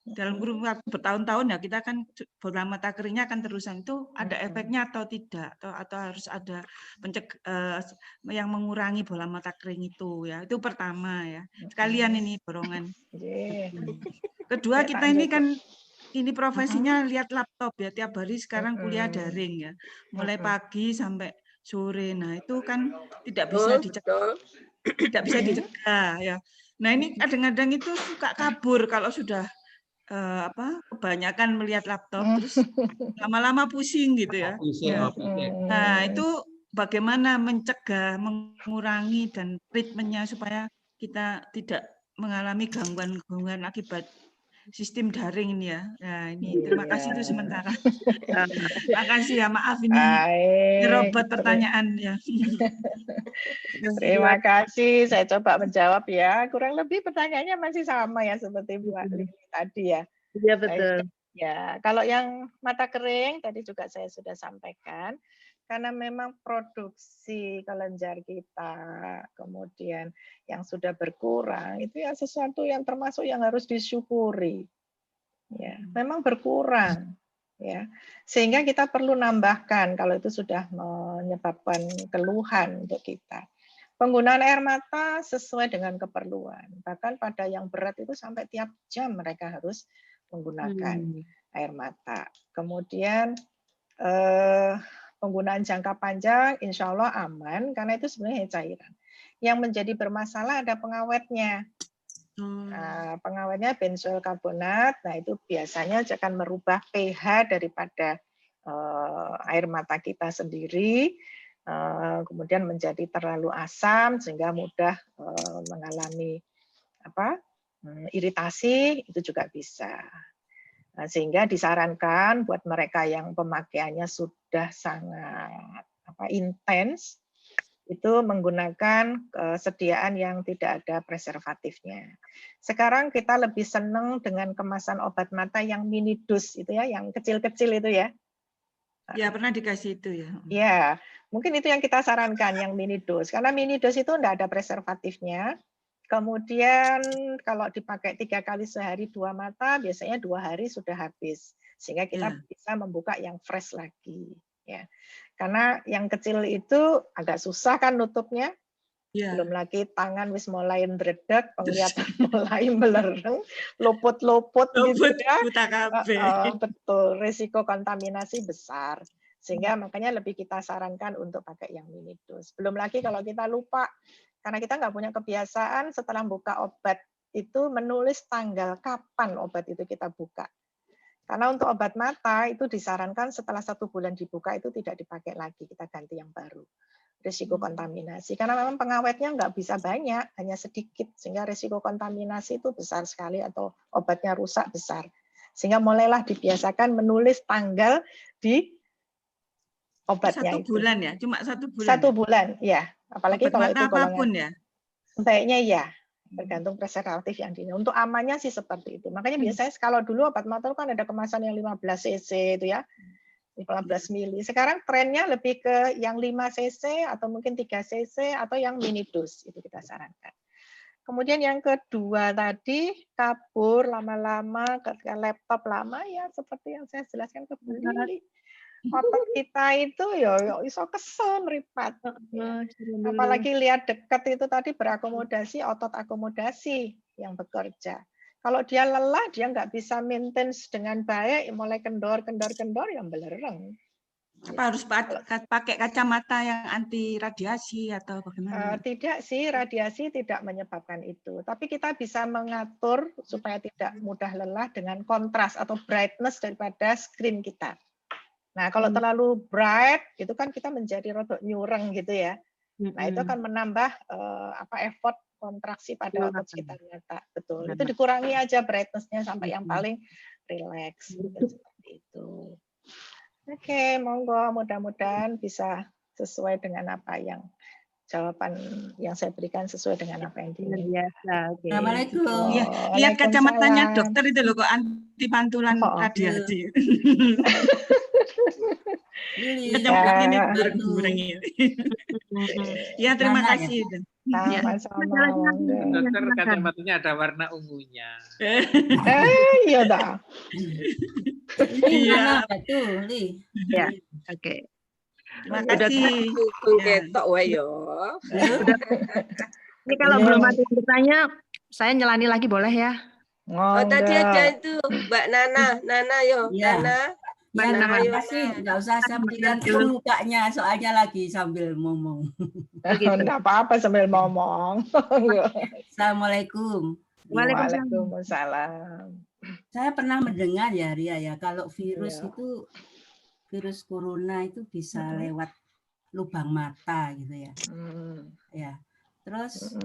dalam kurun waktu bertahun-tahun ya kita kan bola mata keringnya akan terusan, itu ada efeknya atau tidak, atau harus ada yang mengurangi bola mata kering itu ya. Itu pertama ya. Sekalian ini borongan. Kedua, kita ini kan ini profesinya lihat laptop ya, tiap hari sekarang kuliah daring ya, mulai pagi sampai sore. Nah itu kan tidak bisa dicegah ya. Nah ini kadang-kadang itu suka kabur kalau sudah kebanyakan melihat laptop, terus lama-lama pusing gitu ya. Nah itu bagaimana mencegah, mengurangi dan treatmentnya supaya kita tidak mengalami gangguan-gangguan akibat sistem daring ini ya. Nah, ini terima kasih itu sementara. Terima kasih ya, maaf ini robot pertanyaan ya. Terima kasih, saya coba menjawab ya. Kurang lebih pertanyaannya masih sama ya seperti Bu Ali tadi ya. Iya betul. Ya, kalau yang mata kering tadi juga saya sudah sampaikan. Karena memang produksi kelenjar kita, kemudian yang sudah berkurang, itu ya sesuatu yang termasuk yang harus disyukuri. Ya, memang berkurang. Ya, sehingga kita perlu nambahkan kalau itu sudah menyebabkan keluhan untuk kita. Penggunaan air mata sesuai dengan keperluan. Bahkan pada yang berat itu sampai tiap jam mereka harus menggunakan air mata. Kemudian penggunaan jangka panjang insya Allah aman karena itu sebenarnya cairan. Yang menjadi bermasalah ada pengawetnya. Nah, pengawetnya benzoil karbonat. Nah itu biasanya akan merubah pH daripada air mata kita sendiri. Kemudian menjadi terlalu asam sehingga mudah mengalami iritasi, itu juga bisa. Nah, sehingga disarankan buat mereka yang pemakaiannya sudah sangat intens, itu menggunakan kesediaan yang tidak ada preservatifnya. Sekarang kita lebih senang dengan kemasan obat mata yang mini dos itu ya, yang kecil-kecil itu ya. Ya, pernah dikasih itu ya. Ya, mungkin itu yang kita sarankan, yang mini dos. Karena mini dos itu tidak ada preservatifnya. Kemudian kalau dipakai 3 kali sehari 2 mata, biasanya 2 hari sudah habis. Sehingga kita bisa membuka yang fresh lagi. Ya. Karena yang kecil itu agak susah kan nutupnya. Belum lagi tangan wis mulai ndredeg, penglihatan mulai melereng, luput-luput gitu ya. Betul, risiko kontaminasi besar. Sehingga makanya lebih kita sarankan untuk pakai yang mini dos. Belum lagi kalau kita lupa, karena kita nggak punya kebiasaan setelah buka obat itu menulis tanggal kapan obat itu kita buka. Karena untuk obat mata itu disarankan setelah 1 bulan dibuka itu tidak dipakai lagi, kita ganti yang baru. Risiko kontaminasi, karena memang pengawetnya nggak bisa banyak, hanya sedikit, sehingga risiko kontaminasi itu besar sekali atau obatnya rusak besar. Sehingga mulailah dibiasakan menulis tanggal di obatnya 1 itu. bulan ya, cuma 1 bulan. 1 bulan, ya. Apalagi Obat kalau mata itu apapun golongan. ya. Baiknya ya, tergantung preservatif yang di. Untuk amannya sih seperti itu. Makanya biasanya kalau dulu obat mata itu kan ada kemasan yang 15 cc itu ya. 15 mili. Sekarang trennya lebih ke yang 5 cc atau mungkin 3 cc atau yang mini dose itu kita sarankan. Kemudian yang kedua tadi kabur lama-lama ke laptop lama ya seperti yang saya jelaskan ke Bu Lili. Otak kita itu ya iso kesel meripat. Apalagi lihat dekat itu tadi berakomodasi, otot akomodasi yang bekerja. Kalau dia lelah, dia nggak bisa maintenance dengan baik, mulai kendor yang belereng. Apa harus pakai kacamata yang anti radiasi atau bagaimana? Tidak sih, radiasi tidak menyebabkan itu. Tapi kita bisa mengatur supaya tidak mudah lelah dengan kontras atau brightness daripada screen kita. Nah, kalau terlalu bright, itu kan kita menjadi rodok nyureng gitu ya. Nah, itu akan menambah effort kontraksi pada otot sekitar mata. Betul. Itu dikurangi aja brightness-nya sampai yang paling relax. Seperti itu. Oke, monggo mudah-mudahan bisa sesuai dengan apa yang jawaban yang saya berikan sesuai dengan apa yang diinginkan. Assalamualaikum. Iya, lihat kacamatanya dokter itu loh kok anti pantulan radiasi. Kacamata ini mengurangi. Ya, terima kasih. Sama-sama. Dokter kacamatanya ada warna ungunya. Iya dah. Iya, betul, Li. Ya, oke. Terima kasih. Ketok wae yo. Ini kalau belum ada yang bertanya, saya nyelani lagi boleh ya? Oh, tadi ada itu Mbak Nana yo, Ya. Nana. Ya, Nana, terima ayo, kasih. Nana. Nggak usah saya berikan pun mukanya, soalnya lagi sambil ngomong. Enggak apa-apa sambil ngomong. Assalamualaikum. Waalaikumsalam. Saya pernah mendengar ya, Ria ya, kalau virus itu, virus corona itu bisa lewat lubang mata gitu ya. Ya. Terus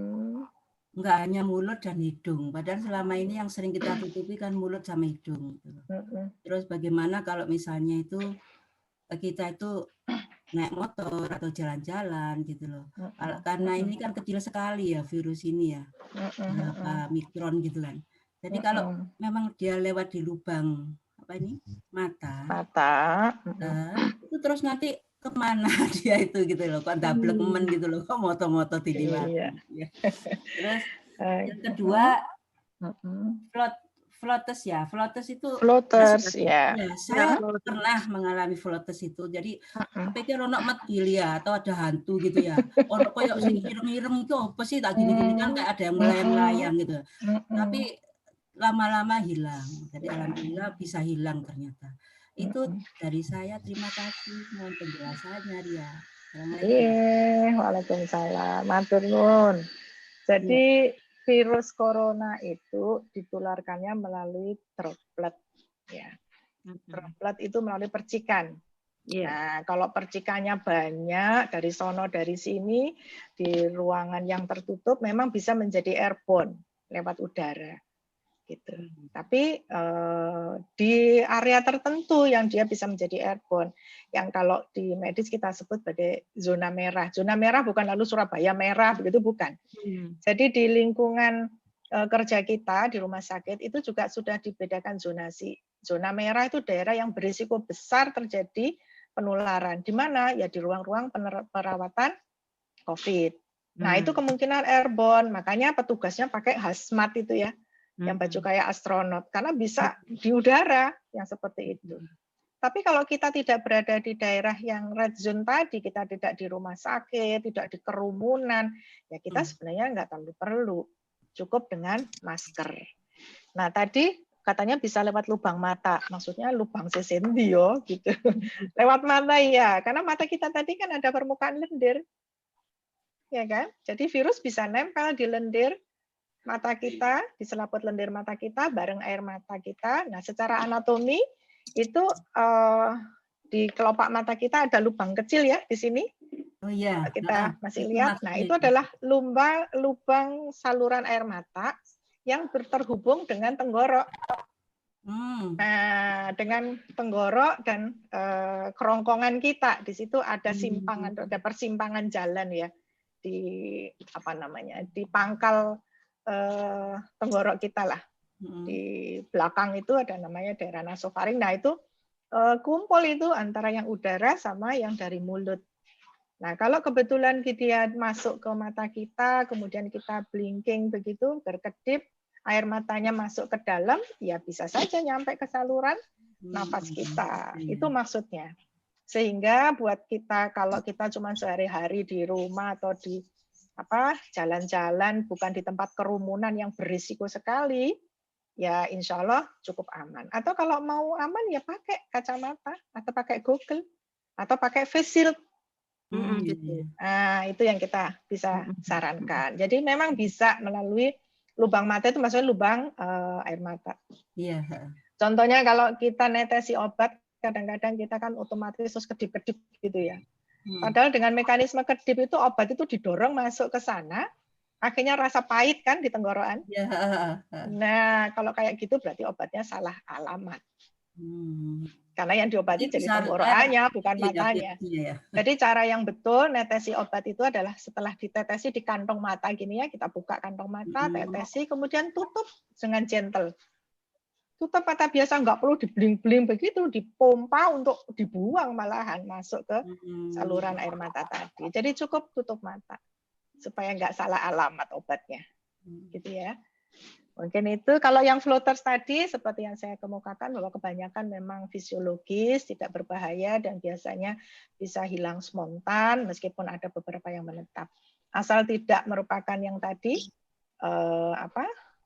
nggak hanya mulut dan hidung, padahal selama ini yang sering kita tutupi kan mulut sama hidung. Gitu. Terus bagaimana kalau misalnya itu kita itu naik motor atau jalan-jalan gitu loh. Karena ini kan kecil sekali ya virus ini ya, berapa mikron gitu kan. Jadi kalau memang dia lewat di lubang apa ini mata, itu terus nanti kemana dia itu gitu loh, kok double kemen gitu loh, kok moto-moto di mata. Terus yang kedua floates ya, floates itu saya pernah mengalami floates itu. Jadi pikir ono metil ya atau ada hantu gitu ya, ono koyok sing ireng-ireng itu apa sih tak gini-gini kan kayak ada yang melayang-layang gitu. Tapi lama-lama hilang. Jadi alhamdulillah bisa hilang ternyata. Itu dari saya, terima kasih mohon penjelasannya Ria. Waalaikumsalam. Matur nuwun. Jadi virus corona itu ditularkannya melalui droplet ya. Droplet itu melalui percikan. Nah, kalau percikannya banyak dari sono dari sini di ruangan yang tertutup memang bisa menjadi airborne lewat udara. Gitu. Tapi di area tertentu yang dia bisa menjadi airborne, yang kalau di medis kita sebut sebagai zona merah. Zona merah bukan lalu Surabaya merah, begitu bukan. Jadi di lingkungan kerja kita di rumah sakit itu juga sudah dibedakan zonasi. Zona merah itu daerah yang berisiko besar terjadi penularan. Di mana? Ya di ruang-ruang perawatan COVID. Nah itu kemungkinan airborne, makanya petugasnya pakai hazmat itu ya. Yang baju kayak astronot, karena bisa di udara yang seperti itu. Tapi kalau kita tidak berada di daerah yang red zone tadi, kita tidak di rumah sakit, tidak di kerumunan, ya kita sebenarnya nggak terlalu perlu, cukup dengan masker. Nah tadi katanya bisa lewat lubang mata, maksudnya lubang sesendio gitu. Lewat mata ya, karena mata kita tadi kan ada permukaan lendir, ya kan? Jadi virus bisa nempel di lendir mata kita, di selaput lendir mata kita, bareng air mata kita. Nah, secara anatomi itu di kelopak mata kita ada lubang kecil ya di sini. Oh iya. Kita masih lihat. Nah, itu adalah lubang saluran air mata yang terhubung dengan tenggorok. Nah, dengan tenggorok dan kerongkongan kita, di situ ada simpangan, ada persimpangan jalan ya, di apa namanya, di pangkal tenggorok kita lah. Di belakang itu ada namanya daerah nasofaring. Nah, itu kumpul itu antara yang udara sama yang dari mulut. Nah, kalau kebetulan dia masuk ke mata kita, kemudian kita blinking begitu, berkedip, air matanya masuk ke dalam, ya bisa saja nyampe ke saluran nafas kita. Itu maksudnya. Sehingga buat kita, kalau kita cuma sehari-hari di rumah atau di jalan-jalan, bukan di tempat kerumunan yang berisiko sekali, ya insya Allah cukup aman. Atau kalau mau aman, ya pakai kacamata, atau pakai Google, atau pakai face shield. Nah, itu yang kita bisa sarankan. Jadi memang bisa melalui lubang mata, itu maksudnya lubang air mata. Iya. Contohnya kalau kita netesi obat, kadang-kadang kita kan otomatis terus kedip-kedip gitu ya. Padahal dengan mekanisme kedip itu obat itu didorong masuk ke sana, akhirnya rasa pahit kan di tenggorokan. Nah, kalau kayak gitu berarti obatnya salah alamat. Karena yang diobati jadi tenggorokannya, bukan matanya. Jadi cara yang betul netesi obat itu adalah setelah ditetesi di kantong mata gini ya, kita buka kantong mata, tetesi, kemudian tutup dengan gentle. Tutup mata biasa, nggak perlu dibling-bling begitu, dipompa untuk dibuang malahan masuk ke saluran air mata tadi. Jadi cukup tutup mata supaya nggak salah alamat obatnya, gitu ya. Mungkin itu. Kalau yang floaters tadi, seperti yang saya kemukakan bahwa kebanyakan memang fisiologis, tidak berbahaya dan biasanya bisa hilang spontan, meskipun ada beberapa yang menetap. Asal tidak merupakan yang tadi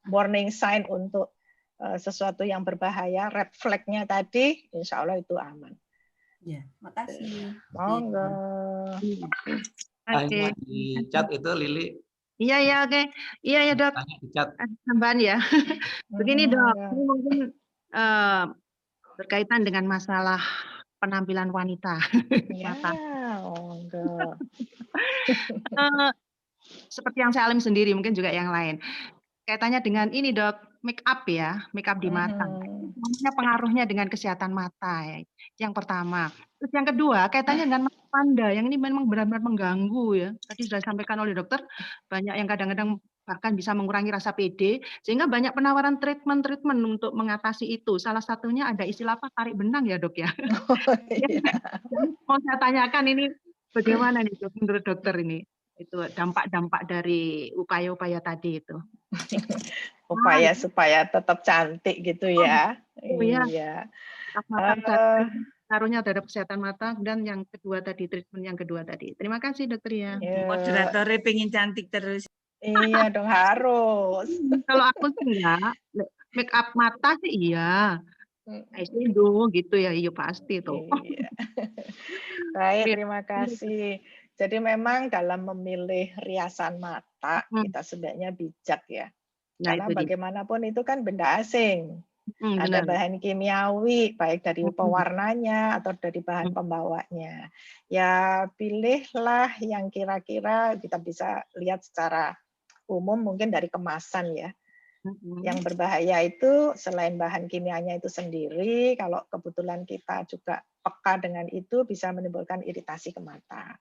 warning sign untuk sesuatu yang berbahaya, red flag-nya tadi, insya Allah itu aman. Ya, makasih. Monggo. Tanya di chat itu Lili. Iya, oke. Iya, Dok. Tanya di chat. Tambahan ya. Begini, Dok. Ini mungkin berkaitan dengan masalah penampilan wanita. Ya, monggo. Seperti yang saya alami sendiri, mungkin juga yang lain. Kaitannya dengan ini, Dok, make up ya, make up di mata. Semuanya pengaruhnya dengan kesehatan mata ya. Yang pertama. Terus yang kedua, kaitannya dengan mata panda. Yang ini memang benar-benar mengganggu ya. Tadi sudah disampaikan oleh dokter, banyak yang kadang-kadang bahkan bisa mengurangi rasa pede, sehingga banyak penawaran treatment untuk mengatasi itu. Salah satunya ada istilah apa? Tarik benang ya, Dok ya. Mau saya tanyakan ini bagaimana nih, Dok, menurut dokter ini? Itu dampak-dampak dari upaya-upaya tadi itu. Upaya supaya tetap cantik gitu ya. Iya. Pengaruhnya terhadap kesehatan mata, dan yang kedua tadi, treatment yang kedua tadi. Terima kasih, Dokter ya. Moderatornya pengen cantik terus. Iya dong, harus. Kalau aku sih enggak, make up mata sih iya. Eyeshadow gitu ya, iya pasti tuh. Iya. Baik, terima kasih. Jadi memang dalam memilih riasan mata, kita sebenarnya bijak ya. Karena bagaimanapun itu kan benda asing. Ada bahan kimiawi, baik dari pewarnanya atau dari bahan pembawanya. Ya pilihlah yang kira-kira kita bisa lihat secara umum, mungkin dari kemasan ya. Yang berbahaya itu selain bahan kimianya itu sendiri, kalau kebetulan kita juga peka dengan itu, bisa menimbulkan iritasi ke mata.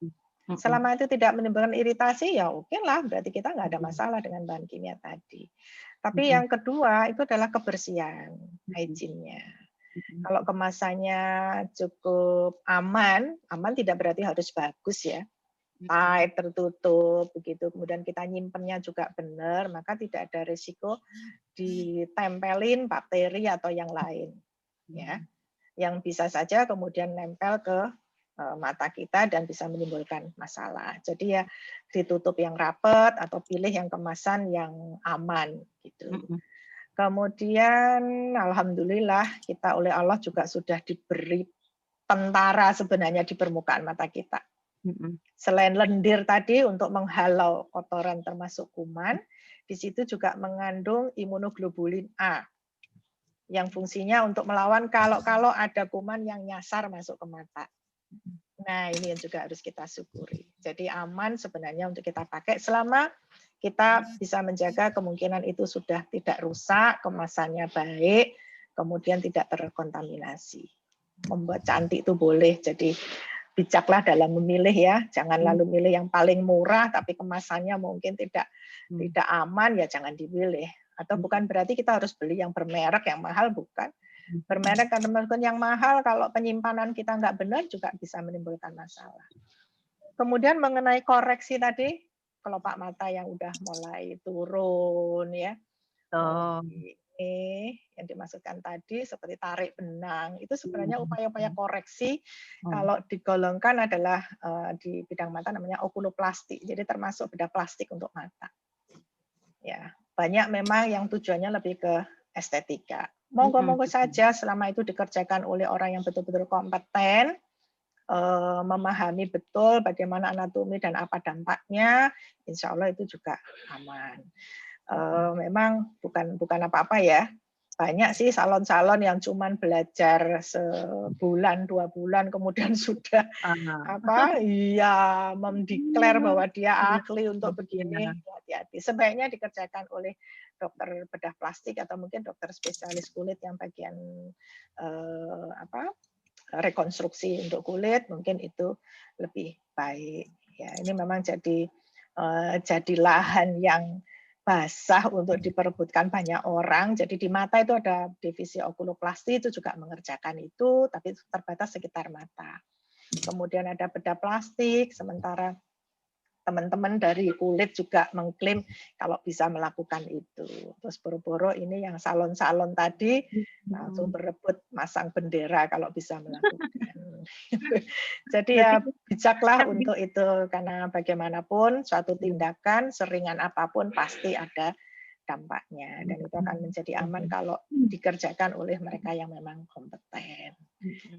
Selama itu tidak menimbulkan iritasi, ya oke lah, berarti kita nggak ada masalah dengan bahan kimia tadi. Tapi yang kedua itu adalah kebersihan, hygiene-nya. Kalau kemasannya cukup aman tidak berarti harus bagus ya. Tight, tertutup, begitu. Kemudian kita nyimpennya juga benar, maka tidak ada risiko ditempelin bakteri atau yang lain. Ya, yang bisa saja kemudian nempel ke mata kita dan bisa menimbulkan masalah. Jadi ya ditutup yang rapat atau pilih yang kemasan yang aman gitu. Kemudian alhamdulillah kita oleh Allah juga sudah diberi tentara sebenarnya di permukaan mata kita. Selain lendir tadi untuk menghalau kotoran termasuk kuman, di situ juga mengandung imunoglobulin A yang fungsinya untuk melawan kalau ada kuman yang nyasar masuk ke mata. Nah, ini yang juga harus kita syukuri. Jadi aman sebenarnya untuk kita pakai selama kita bisa menjaga kemungkinan itu sudah tidak rusak, kemasannya baik, kemudian tidak terkontaminasi. Membuat cantik itu boleh, jadi bijaklah dalam memilih ya, jangan lalu milih yang paling murah tapi kemasannya mungkin tidak aman, ya jangan dipilih. Atau bukan berarti kita harus beli yang bermerek, yang mahal, bukan. Bermerek karena yang mahal, kalau penyimpanan kita nggak benar juga bisa menimbulkan masalah. Kemudian mengenai koreksi tadi, kelopak mata yang udah mulai turun ya, ini yang dimaksudkan tadi seperti tarik benang, itu sebenarnya upaya-upaya koreksi kalau digolongkan adalah di bidang mata namanya okuloplastik, jadi termasuk bedah plastik untuk mata. Ya, banyak memang yang tujuannya lebih ke estetika. Monggo-monggo saja selama itu dikerjakan oleh orang yang betul-betul kompeten, memahami betul bagaimana anatomi dan apa dampaknya, insya Allah itu juga aman. Memang bukan apa-apa ya. Banyak sih salon-salon yang cuman belajar sebulan 2 bulan kemudian sudah mendeklar bahwa dia ahli untuk begini. Hati-hati. Sebaiknya dikerjakan oleh dokter bedah plastik atau mungkin dokter spesialis kulit yang bagian rekonstruksi untuk kulit, mungkin itu lebih baik. Ya, ini memang jadi lahan yang basah untuk diperebutkan banyak orang. Jadi di mata itu ada divisi okuloplasti, itu juga mengerjakan itu, tapi terbatas sekitar mata. Kemudian ada bedah plastik, sementara teman-teman dari kulit juga mengklaim kalau bisa melakukan itu. Terus boro-boro ini yang salon-salon tadi langsung berebut masang bendera kalau bisa melakukan. Jadi ya bijaklah untuk itu, karena bagaimanapun suatu tindakan seringan apapun pasti ada dampaknya, dan itu akan menjadi aman kalau dikerjakan oleh mereka yang memang kompeten.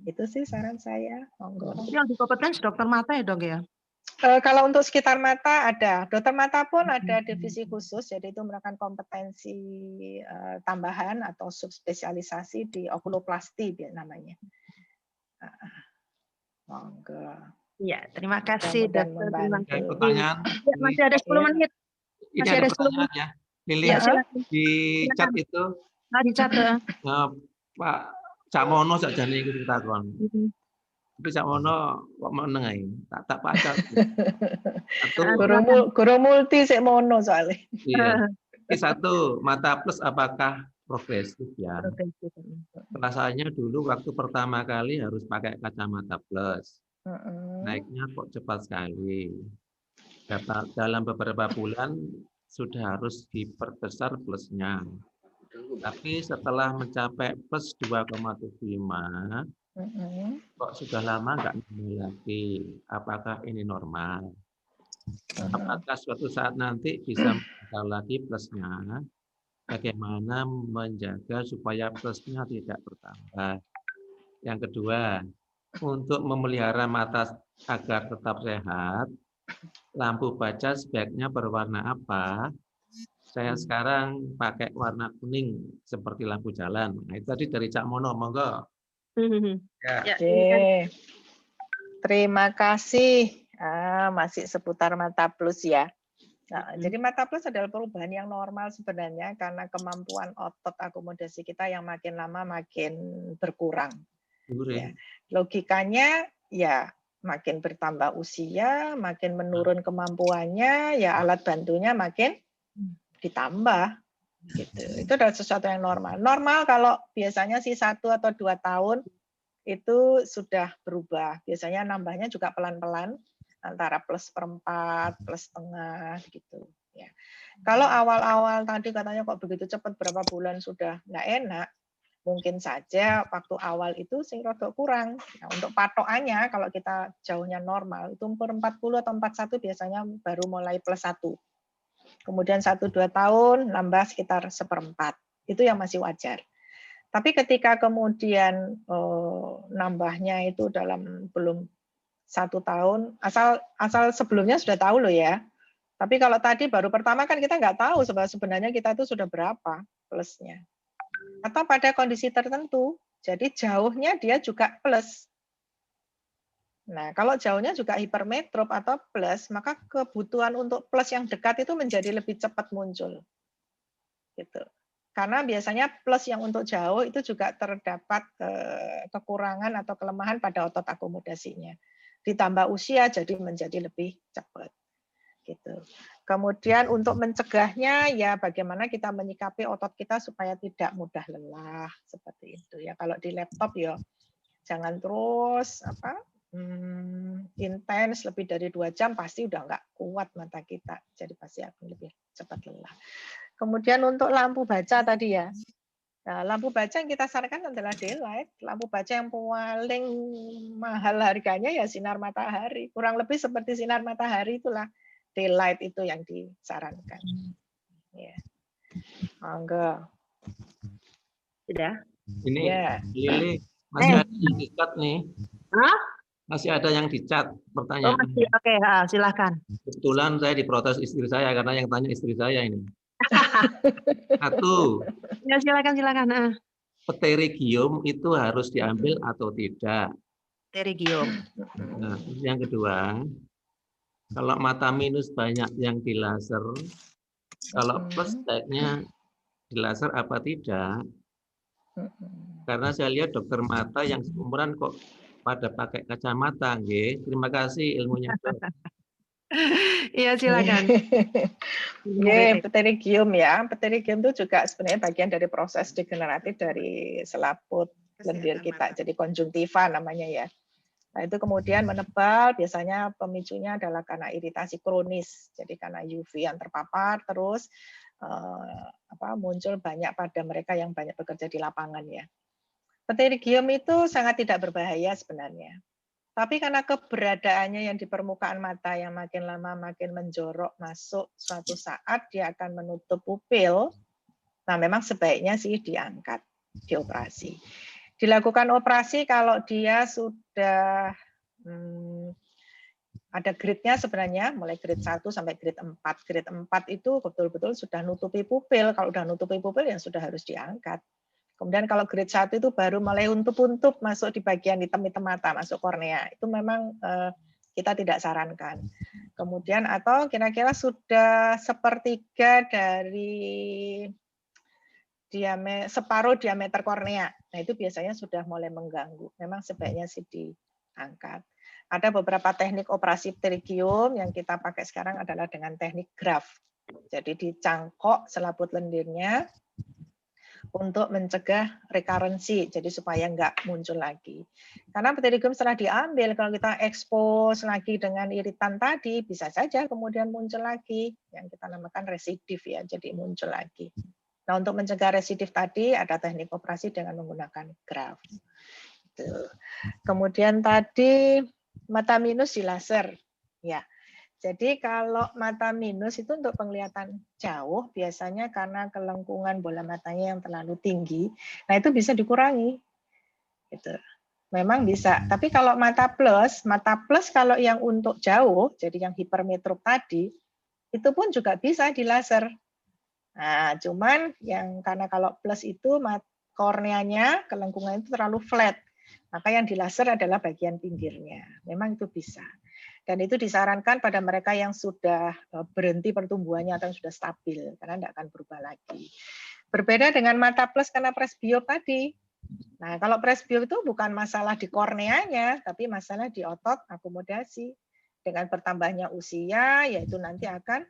Itu sih saran saya. Monggo. Yang kompeten dokter mata ya dong ya? Kalau untuk sekitar mata ada, dokter mata pun ada divisi khusus, jadi itu merupakan kompetensi tambahan atau subspesialisasi di okuloplasti namanya. Monggo. Ya, terima kasih dokter. Pertanyaan. Ya, masih ada 10 menit. Ini ada pertanyaan ya. Lili, ya, di chat itu. Di chat. Pak Cak Mono sakjane iku ditakon. Tapi Cak Mono kok meneng ae. Tak paca. Guru multi sik mono soalnya. Iya. Ini satu, mata plus apakah progresif ya? Rasanya dulu waktu pertama kali harus pakai kacamata plus. Naiknya kok cepat sekali. Dalam beberapa bulan sudah harus diperbesar plusnya. Tapi setelah mencapai plus 2,75, kok sudah lama nggak nambah lagi. Apakah ini normal? Apakah suatu saat nanti bisa menambah lagi plusnya? Bagaimana menjaga supaya plusnya tidak bertambah? Yang kedua, untuk memelihara mata agar tetap sehat, lampu baca sebaiknya berwarna apa? Saya sekarang pakai warna kuning seperti lampu jalan. Nah, itu tadi dari Cak Mono, monggo. Ya. Terima kasih. Masih seputar mata plus ya. Nah, jadi mata plus adalah perubahan yang normal sebenarnya karena kemampuan otot akomodasi kita yang makin lama makin berkurang. Ya. Logikanya ya makin bertambah usia, makin menurun kemampuannya, ya alat bantunya makin ditambah. Gitu. Itu adalah sesuatu yang normal. Normal kalau biasanya sih 1 atau 2 tahun itu sudah berubah. Biasanya nambahnya juga pelan-pelan antara plus +4, plus setengah gitu. Ya. Kalau awal-awal tadi katanya kok begitu cepat berapa bulan sudah nggak enak, mungkin saja waktu awal itu sing rada kurang. Nah, untuk patokannya kalau kita jauhnya normal itu umur 40 atau 41 biasanya baru mulai plus 1. Kemudian 1-2 tahun nambah sekitar 1/4. Itu yang masih wajar. Tapi ketika kemudian nambahnya itu dalam belum 1 tahun, asal sebelumnya sudah tahu loh ya. Tapi kalau tadi baru pertama kan kita nggak tahu sebenarnya kita itu sudah berapa plusnya. Atau pada kondisi tertentu, jadi jauhnya dia juga plus. Nah, kalau jauhnya juga hipermetrop atau plus, maka kebutuhan untuk plus yang dekat itu menjadi lebih cepat muncul. Gitu. Karena biasanya plus yang untuk jauh itu juga terdapat kekurangan atau kelemahan pada otot akomodasinya. Ditambah usia jadi menjadi lebih cepat. Gitu. Kemudian untuk mencegahnya ya bagaimana kita menyikapi otot kita supaya tidak mudah lelah seperti itu ya. Kalau di laptop ya jangan terus intens lebih dari 2 jam pasti udah nggak kuat mata kita. Jadi pasti akan lebih cepat lelah. Kemudian untuk lampu baca tadi ya. Nah, lampu baca yang kita sarankan adalah daylight. Lampu baca yang paling mahal harganya ya sinar matahari. Kurang lebih seperti sinar matahari itulah daylight itu yang disarankan. Ya. Monggo. Sudah? Ini ya. Lili masih ada yang dicat nih. Hah? Masih ada yang dicat pertanyaan. Oh, masih. Oke, silakan. Kebetulan saya diprotes istri saya karena yang tanya istri saya ini. Satu. Ya, silakan. Pterygium itu harus diambil atau tidak? Pterygium. Nah, yang kedua, kalau mata minus banyak yang di laser, kalau plus baiknya di laser apa tidak? Karena saya lihat dokter mata yang seumuran kok pada pakai kacamata, nggih. Terima kasih ilmunya. Iya, silakan. Pterygium ya. Pterygium itu juga sebenarnya bagian dari proses degeneratif dari selaput lendir kita. Jadi konjungtiva namanya ya. Nah, itu kemudian menebal, biasanya pemicunya adalah karena iritasi kronis. Jadi karena UV yang terpapar terus muncul banyak pada mereka yang banyak bekerja di lapangan ya. Pterygium itu sangat tidak berbahaya sebenarnya. Tapi karena keberadaannya yang di permukaan mata yang makin lama makin menjorok masuk, suatu saat dia akan menutup pupil. Nah, memang sebaiknya sih diangkat, dioperasi. Dilakukan operasi kalau dia sudah ada grade-nya sebenarnya, mulai grade 1 sampai grade 4. Grade 4 itu betul-betul sudah nutupi pupil. Kalau sudah nutupi pupil ya sudah harus diangkat. Kemudian kalau grade 1 itu baru mulai untup-untup masuk di bagian hitam-hitam mata, masuk kornea. Itu memang kita tidak sarankan. Kemudian atau kira-kira sudah sepertiga dari separuh diameter kornea. Nah, itu biasanya sudah mulai mengganggu. Memang sebaiknya sih diangkat. Ada beberapa teknik operasi pterygium yang kita pakai sekarang adalah dengan teknik graft. Jadi dicangkok selaput lendirnya untuk mencegah rekarensi, jadi supaya nggak muncul lagi. Karena pterygium setelah diambil, kalau kita ekspos lagi dengan iritan tadi, bisa saja kemudian muncul lagi, yang kita namakan residif ya, jadi muncul lagi. Nah, untuk mencegah residif tadi, ada teknik operasi dengan menggunakan graft. Kemudian tadi, mata minus di laser. Ya. Jadi kalau mata minus itu untuk penglihatan jauh biasanya karena kelengkungan bola matanya yang terlalu tinggi. Nah, itu bisa dikurangi. Gitu. Memang bisa. Tapi kalau mata plus kalau yang untuk jauh, jadi yang hipermetrop tadi, itu pun juga bisa di laser. Nah, cuman yang karena kalau plus itu korneanya, kelengkungan itu terlalu flat. Maka yang di laser adalah bagian pinggirnya. Memang itu bisa. Dan itu disarankan pada mereka yang sudah berhenti pertumbuhannya atau sudah stabil, karena tidak akan berubah lagi. Berbeda dengan mata plus karena presbiop tadi. Nah, kalau presbiop itu bukan masalah di korneanya, tapi masalah di otot akomodasi. Dengan bertambahnya usia, yaitu nanti akan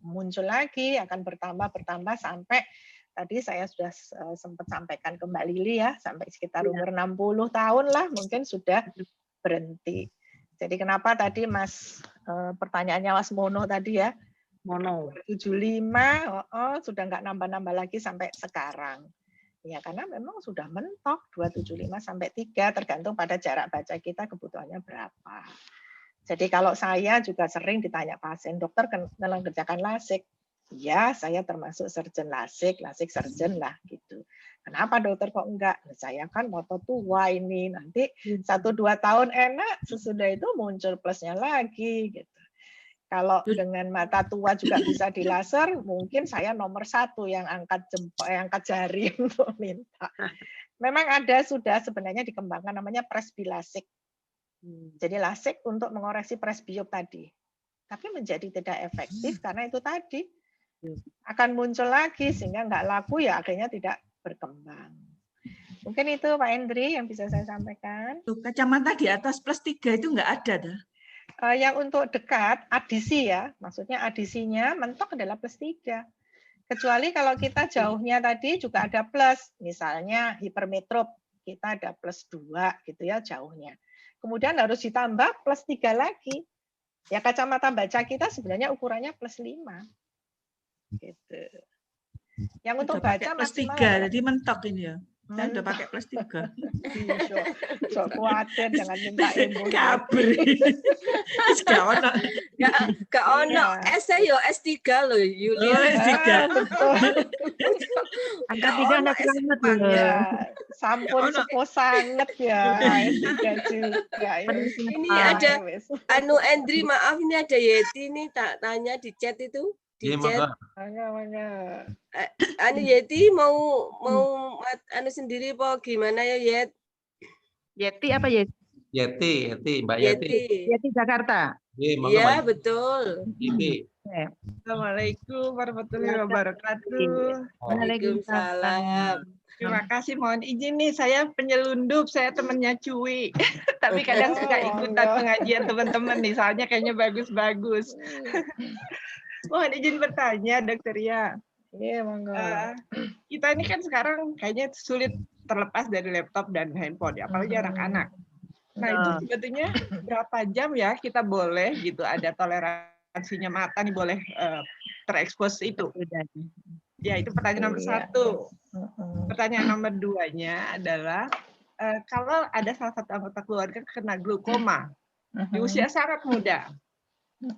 muncul lagi, akan bertambah sampai tadi saya sudah sempat sampaikan ke Mbak Lili ya, sampai sekitar umur 60 tahun lah mungkin sudah berhenti. Jadi kenapa tadi pertanyaannya Mas Mono tadi ya, Mono 75 sudah nggak nambah-nambah lagi sampai sekarang. Ya karena memang sudah mentok 275 sampai 3 tergantung pada jarak baca kita kebutuhannya berapa. Jadi kalau saya juga sering ditanya pasien, dokter mengerjakan LASIK. Ya, saya termasuk surgeon LASIK surgeon lah gitu. Kenapa dokter kok enggak? Saya kan moto tua ini, nanti 1-2 tahun enak, sesudah itu muncul plusnya lagi gitu. Kalau dengan mata tua juga bisa di laser, mungkin saya nomor 1 yang angkat jari untuk minta. Memang ada sudah sebenarnya dikembangkan namanya presbilasik. Jadi lasik untuk mengoreksi presbiop tadi. Tapi menjadi tidak efektif karena itu tadi. akan muncul lagi sehingga nggak laku ya akhirnya tidak berkembang. Mungkin itu Pak Hendri yang bisa saya sampaikan. Kacamata di atas +3 itu nggak ada dah. Yang untuk dekat adisi ya, maksudnya adisinya mentok adalah +3. Kecuali kalau kita jauhnya tadi juga ada plus, misalnya hipermetrop kita ada +2 gitu ya jauhnya. Kemudian harus ditambah +3 lagi. Ya kacamata baca kita sebenarnya ukurannya +5. Gitu. Yang untuk baca +3, jadi mentok ini ya. Saya udah pakai +3. So khawatir jangan minta ilmu. Gak ono S yo S3 loh Yulia. S3. Angka 3 anak selamat loh. Sampun sepuh sangat ya S3 juga. Ini ada Andri, maaf ini ada Yeti nih tak tanya di chat itu. Di chat. Yeti mau sendiri po gimana ya Yet? Yeti apa Yeti? Yeti, Mbak Yeti. Yeti Jakarta. Iya, betul. Yeti. Assalamualaikum warahmatullahi wabarakatuh. Waalaikumsalam. Terima kasih, mohon izin nih saya penyelundup, saya temannya Cuy. Tapi kadang suka ikutan pengajian teman-teman nih, soalnya kayaknya bagus-bagus. Mohon izin bertanya, Dokter Ria. Iya, monggo. Kita ini kan sekarang kayaknya sulit terlepas dari laptop dan handphone, ya, apalagi anak-anak. Nah, itu sebetulnya berapa jam ya kita boleh gitu ada toleransinya mata nih boleh terekspos itu? Ya, itu pertanyaan nomor 1. Pertanyaan nomor 2-nya adalah kalau ada salah satu anggota keluarga kena glaukoma di usia sangat muda,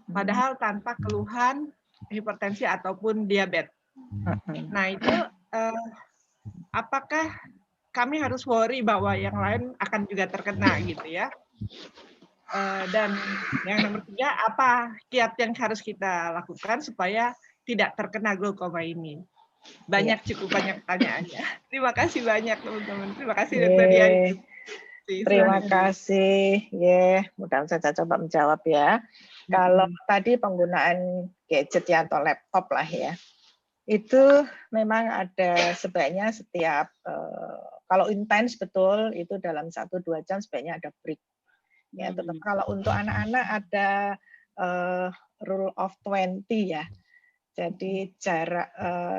padahal tanpa keluhan hipertensi ataupun diabetes. Nah, itu apakah kami harus worry bahwa yang lain akan juga terkena gitu ya? Dan yang nomor 3, apa kiat yang harus kita lakukan supaya tidak terkena glaukoma ini? Cukup banyak pertanyaannya. Terima kasih banyak teman-teman. Terima kasih Dokter Ria. Terima kasih. Mudah-mudahan saya coba menjawab ya. Kalau tadi penggunaan gadget ya atau laptop lah ya, itu memang ada sebaiknya setiap kalau intens betul itu dalam 1-2 jam sebaiknya ada break. Ya, tetap kalau untuk anak-anak ada rule of 20 ya. Jadi jarak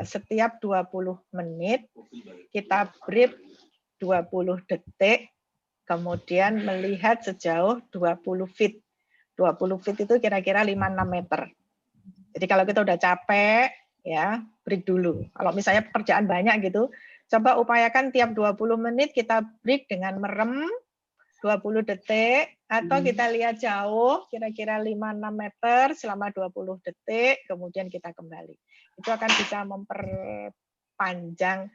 setiap 20 menit kita break 20 detik, kemudian melihat sejauh 20 feet. 20 feet itu kira-kira 5-6 meter. Jadi kalau kita udah capek, ya break dulu. Kalau misalnya pekerjaan banyak gitu, coba upayakan tiap 20 menit kita break dengan merem 20 detik, atau kita lihat jauh, kira-kira 5-6 meter selama 20 detik, kemudian kita kembali. Itu akan bisa memperpanjang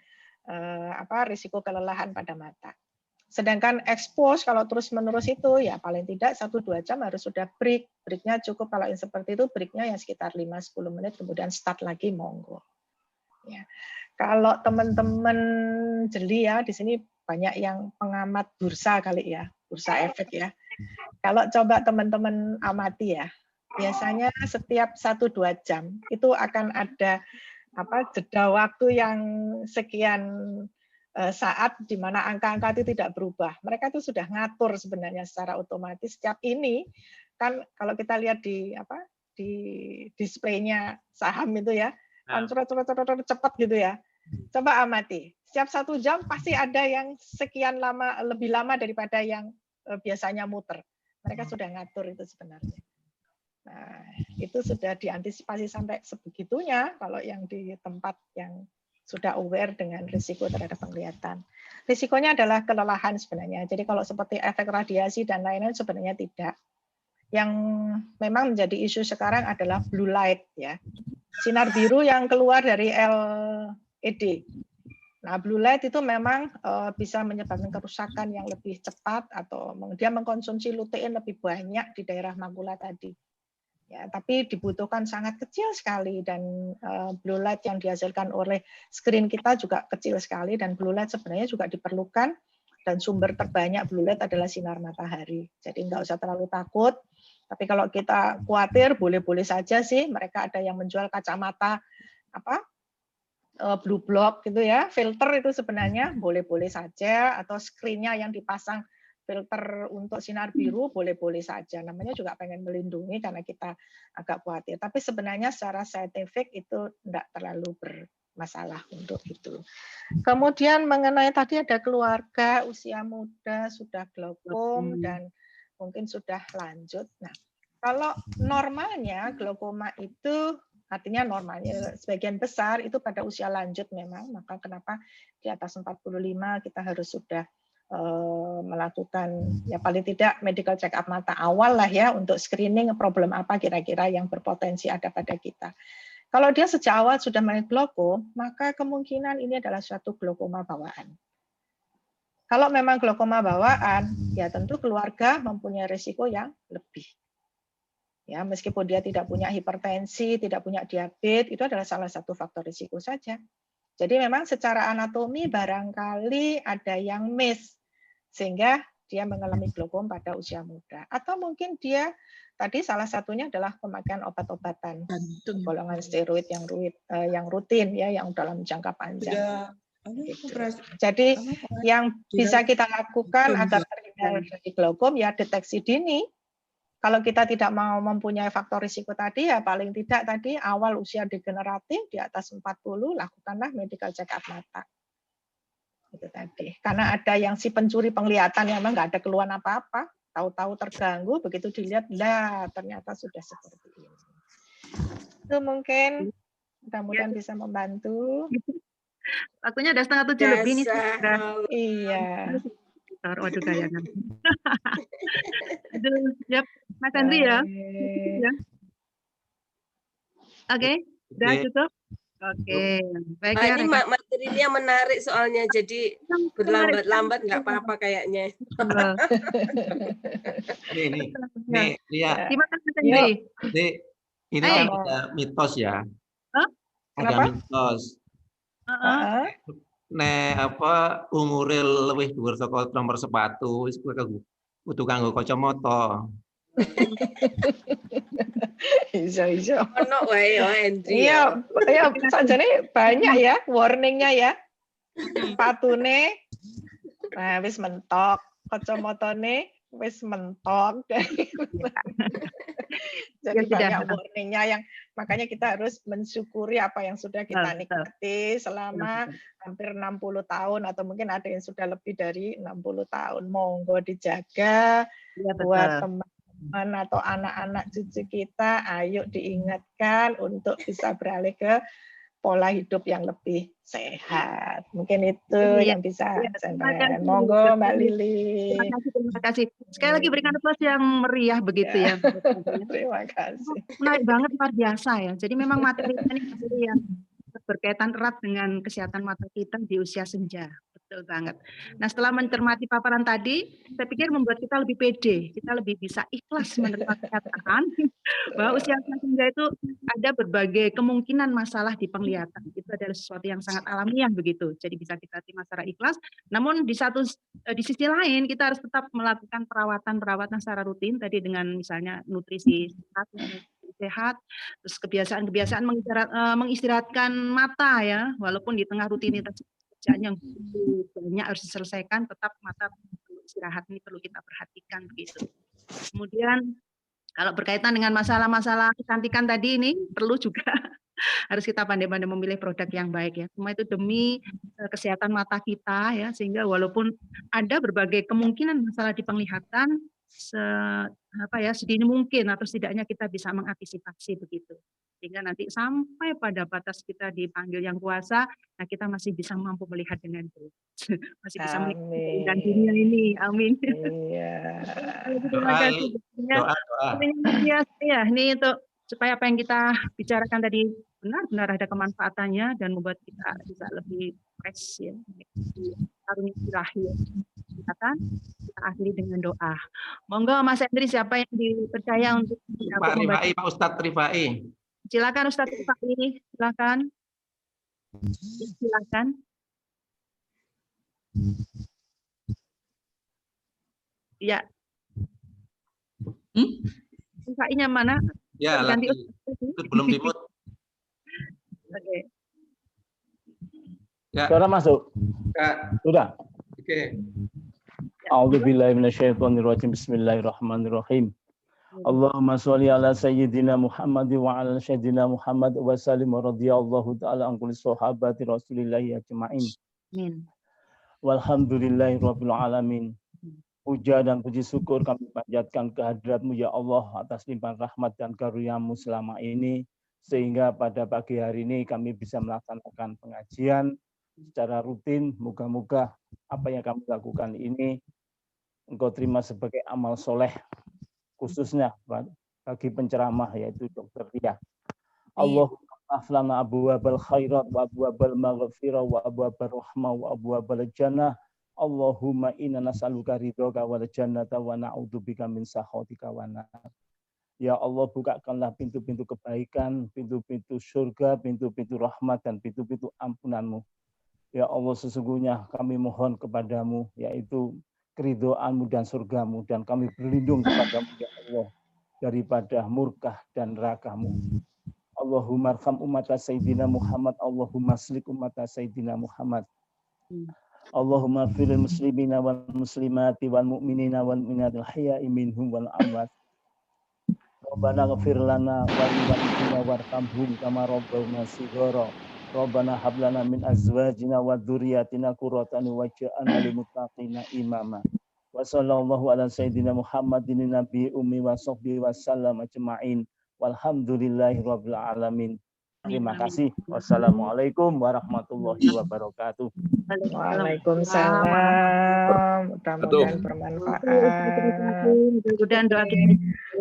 risiko kelelahan pada mata. Sedangkan expose kalau terus-menerus itu ya paling tidak 1-2 jam harus sudah break. Breaknya cukup kalau yang seperti itu breaknya yang sekitar 5-10 menit kemudian start lagi monggo. Ya. Kalau teman-teman jeli ya di sini banyak yang pengamat bursa kali ya, bursa efek ya. Kalau coba teman-teman amati ya, biasanya setiap 1-2 jam itu akan ada jeda waktu yang sekian saat di mana angka-angka itu tidak berubah. Mereka itu sudah ngatur sebenarnya secara otomatis. Setiap ini kan kalau kita lihat di displaynya saham itu ya, kan cepat gitu ya. Coba amati. Setiap 1 jam pasti ada yang sekian lama, lebih lama daripada yang biasanya muter. Mereka sudah ngatur itu sebenarnya. Nah, itu sudah diantisipasi sampai sebegitunya kalau yang di tempat yang sudah aware dengan risiko terhadap penglihatan. Risikonya adalah kelelahan sebenarnya. Jadi kalau seperti efek radiasi dan lain-lain sebenarnya tidak. Yang memang menjadi isu sekarang adalah blue light ya. Sinar biru yang keluar dari LED. Nah, blue light itu memang bisa menyebabkan kerusakan yang lebih cepat atau dia mengkonsumsi lutein lebih banyak di daerah makula tadi. Ya, tapi dibutuhkan sangat kecil sekali dan blue light yang dihasilkan oleh screen kita juga kecil sekali dan blue light sebenarnya juga diperlukan dan sumber terbanyak blue light adalah sinar matahari. Jadi nggak usah terlalu takut. Tapi kalau kita khawatir boleh-boleh saja sih mereka ada yang menjual kacamata blue block gitu ya, filter itu sebenarnya boleh-boleh saja, atau screen-nya yang dipasang filter untuk sinar biru boleh-boleh saja. Namanya juga pengen melindungi karena kita agak khawatir. Tapi sebenarnya secara saintifik itu tidak terlalu bermasalah untuk itu. Kemudian mengenai tadi ada keluarga usia muda sudah glaukom dan mungkin sudah lanjut. Nah, kalau normalnya glaukoma itu artinya normalnya sebagian besar itu pada usia lanjut memang, maka kenapa di atas 45 kita harus sudah melakukan ya paling tidak medical check up mata awal lah ya untuk screening problem apa kira-kira yang berpotensi ada pada kita. Kalau dia sejak awal sudah mulai glaukom, maka kemungkinan ini adalah suatu glaukoma bawaan. Kalau memang glaukoma bawaan, ya tentu keluarga mempunyai risiko yang lebih. Ya, meskipun dia tidak punya hipertensi, tidak punya diabetes, itu adalah salah satu faktor risiko saja. Jadi memang secara anatomi barangkali ada yang miss, sehingga dia mengalami glaukom pada usia muda. Atau mungkin dia tadi salah satunya adalah pemakaian obat-obatan golongan steroid yang rutin ya, yang dalam jangka panjang. Gitu. Jadi yang bisa kita lakukan agar terhindar dari glaukom ya deteksi dini. Kalau kita tidak mau mempunyai faktor risiko tadi, ya paling tidak tadi awal usia degeneratif di atas 40, lakukanlah medical check up mata. Itu tadi. Karena ada yang si pencuri penglihatan yang memang nggak ada keluhan apa-apa, tahu-tahu terganggu, begitu dilihat, lah ternyata sudah seperti ini. Itu mungkin mudah-mudahan bisa membantu. Waktunya udah 6:30 lebih nih. Iya. Waduh kayangan. Aduh, siap. Mas Andri ya. Oke, udah cukup. Oke, baik ya. Ini materinya menarik soalnya, jadi berlambat-lambat nggak apa-apa kayaknya. Nih, lihat. Terima kasih Mas Andri. Ini kan ada mitos ya. Ada mitos. Umure luwih dhuwur saka nomor sepatu wis kudu kanggo kacamata. Iso. Ono wae ya Hendri. Iya, sajane banyak ya warningnya ya. Sepatune wis mentok, kacamatane wis mentok. Jadi banyak warningnya yang makanya kita harus mensyukuri apa yang sudah kita nikmati selama hampir 60 tahun atau mungkin ada yang sudah lebih dari 60 tahun. Monggo dijaga buat teman-teman atau anak-anak cucu kita, ayo diingatkan untuk bisa beralih ke pola hidup yang lebih sehat. Mungkin itu yang bisa saya sampaikan. Monggo Mbak Lili. Terima kasih. Sekali lagi berikan aplaus yang meriah begitu ya. Terima kasih. Menarik banget, luar biasa ya. Jadi memang materi ini materi yang berkaitan erat dengan kesehatan mata kita di usia senja. Betul banget. Nah, setelah mencermati paparan tadi, saya pikir membuat kita lebih pede, kita lebih bisa ikhlas menerima kenyataan bahwa usia senja itu ada berbagai kemungkinan masalah di penglihatan. Itu adalah sesuatu yang sangat alamiah begitu. Jadi bisa kita terima secara ikhlas. Namun di sisi lain kita harus tetap melakukan perawatan secara rutin tadi dengan misalnya nutrisi sehat, terus kebiasaan mengistirahatkan mata ya, walaupun di tengah rutinitas pekerjaan yang banyak harus diselesaikan, tetap mata istirahat ini perlu kita perhatikan begitu. Kemudian kalau berkaitan dengan masalah-masalah kecantikan tadi ini perlu juga harus kita pandai-pandai memilih produk yang baik ya. Semua itu demi kesehatan mata kita ya, sehingga walaupun ada berbagai kemungkinan masalah di penglihatan sedini mungkin atau setidaknya kita bisa mengantisipasi begitu. Sehingga nanti sampai pada batas kita dipanggil yang kuasa, nah kita masih bisa mampu melihat dengan baik. Masih bisa melihat dan dunia ini. Amin. Iya. Terima kasih. Doa. Ya, ini untuk supaya apa yang kita bicarakan tadi benar-benar ada kemanfaatannya dan membuat kita bisa lebih fresh ya. Karunia ilahi. Kita akhiri dengan doa. Monggo Mas Hendri, siapa yang dipercaya untuk Pak Ustadz Rifai. Silakan Ustadz Rifai, silakan. Ya. Rifai-nya mana? Ya, lagi. Belum dimut. Oke. Ya. Suara masuk? Ya. Sudah? Oke. A'udzubillahi minasyaitonirrajim. Bismillahirrahmanirrahim. Allahumma sholli ala sayyidina Muhammad wa ala sayyidina Muhammad wa sallim radhiyallahu ta'ala an kulli sahabati Rasulillahi ajma'in. Amin. Walhamdulillahi rabbil alamin. Puja dan puji syukur kami panjatkan kehadirat-Mu ya Allah atas limpahan rahmat dan karunia-Mu selama ini, sehingga pada pagi hari ini kami bisa melaksanakan pengajian secara rutin. Moga-moga apa yang kami lakukan ini Engkau terima sebagai amal soleh, khususnya bagi penceramah yaitu Dr. Ria. Allahumma aflana abwabal khairat wa abwabal maghfirah wa abwabal rahmah wa abwabal jannah. Allahumma inna nas'aluka ridhoka wal jannata wa na'udzubika min sakhatika wa nar. Ya Allah, bukakanlah pintu-pintu kebaikan, pintu-pintu surga, pintu-pintu rahmat, dan pintu-pintu ampunan-Mu. Ya Allah, sesungguhnya kami mohon kepadamu, yaitu keridhaan-Mu dan surga-Mu, dan kami berlindung kepadamu, ya Allah, daripada murkah dan neraka-Mu. Allahumma arham ummata Sayyidina Muhammad, Allahumma aslik ummata Sayyidina Muhammad. Allahumma firil muslimina wal muslimati wal mu'minina wal mu'minatil hayya'i minhum wal amwat. Rabbana ghfir lana wa li walidina warhamhum kama rabbawna shighara. Rabbana hab lana min azwajina wa dzurriyyatina qurratan waj'alna lil muttaqina imama. Wa sallallahu ala sayyidina Muhammadin nabi ummi wa sahbihi wasallam ajma'in. Walhamdulillahi rabbil alamin. Terima kasih. Wassalamualaikum warahmatullahi wabarakatuh. Waalaikumsalam. Mudah-mudahan bermanfaat. Mudah-mudahan doa kita.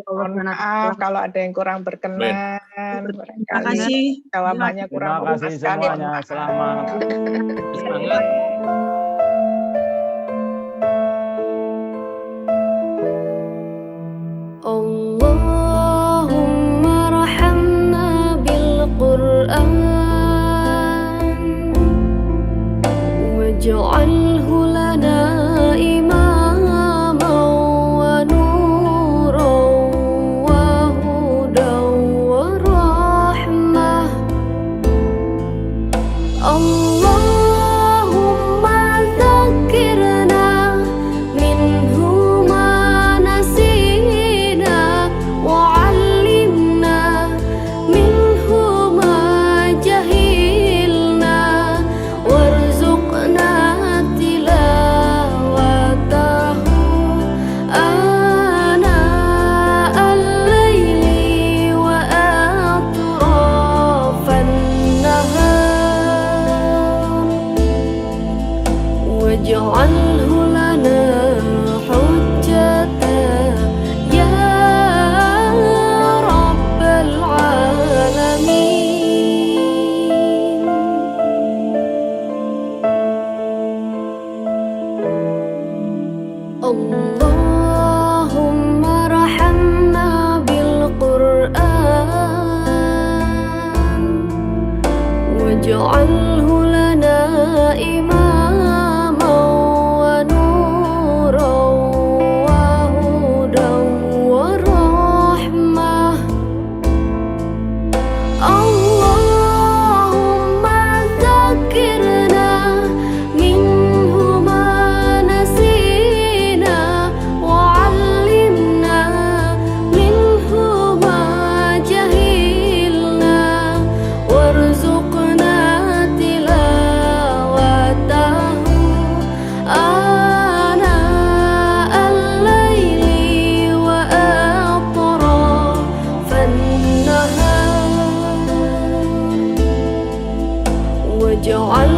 Maaf kalau ada yang kurang berkenan. Terima kasih. Jawabannya kurang memuaskan. Terima kasih semuanya. Selamat. Semangat. واجعله لنا إماما ونورا وهدى ورحمة. اللهم ذكرنا منه ما نسينا وعلمنا منه ما جهلنا وارزقنا تلاوته آناء الليل وأطراف النهار واجعله لنا حجة يا رب العالمين. اللهم ارحمنا بالقرآن واجعله لنا إماما ونورا وهدى ورحمة. اللهم ذكرنا منه ما نسينا وعلمنا منه ما جهلنا وارزقنا تلاوته آناء الليل وأطراف النهار واجعل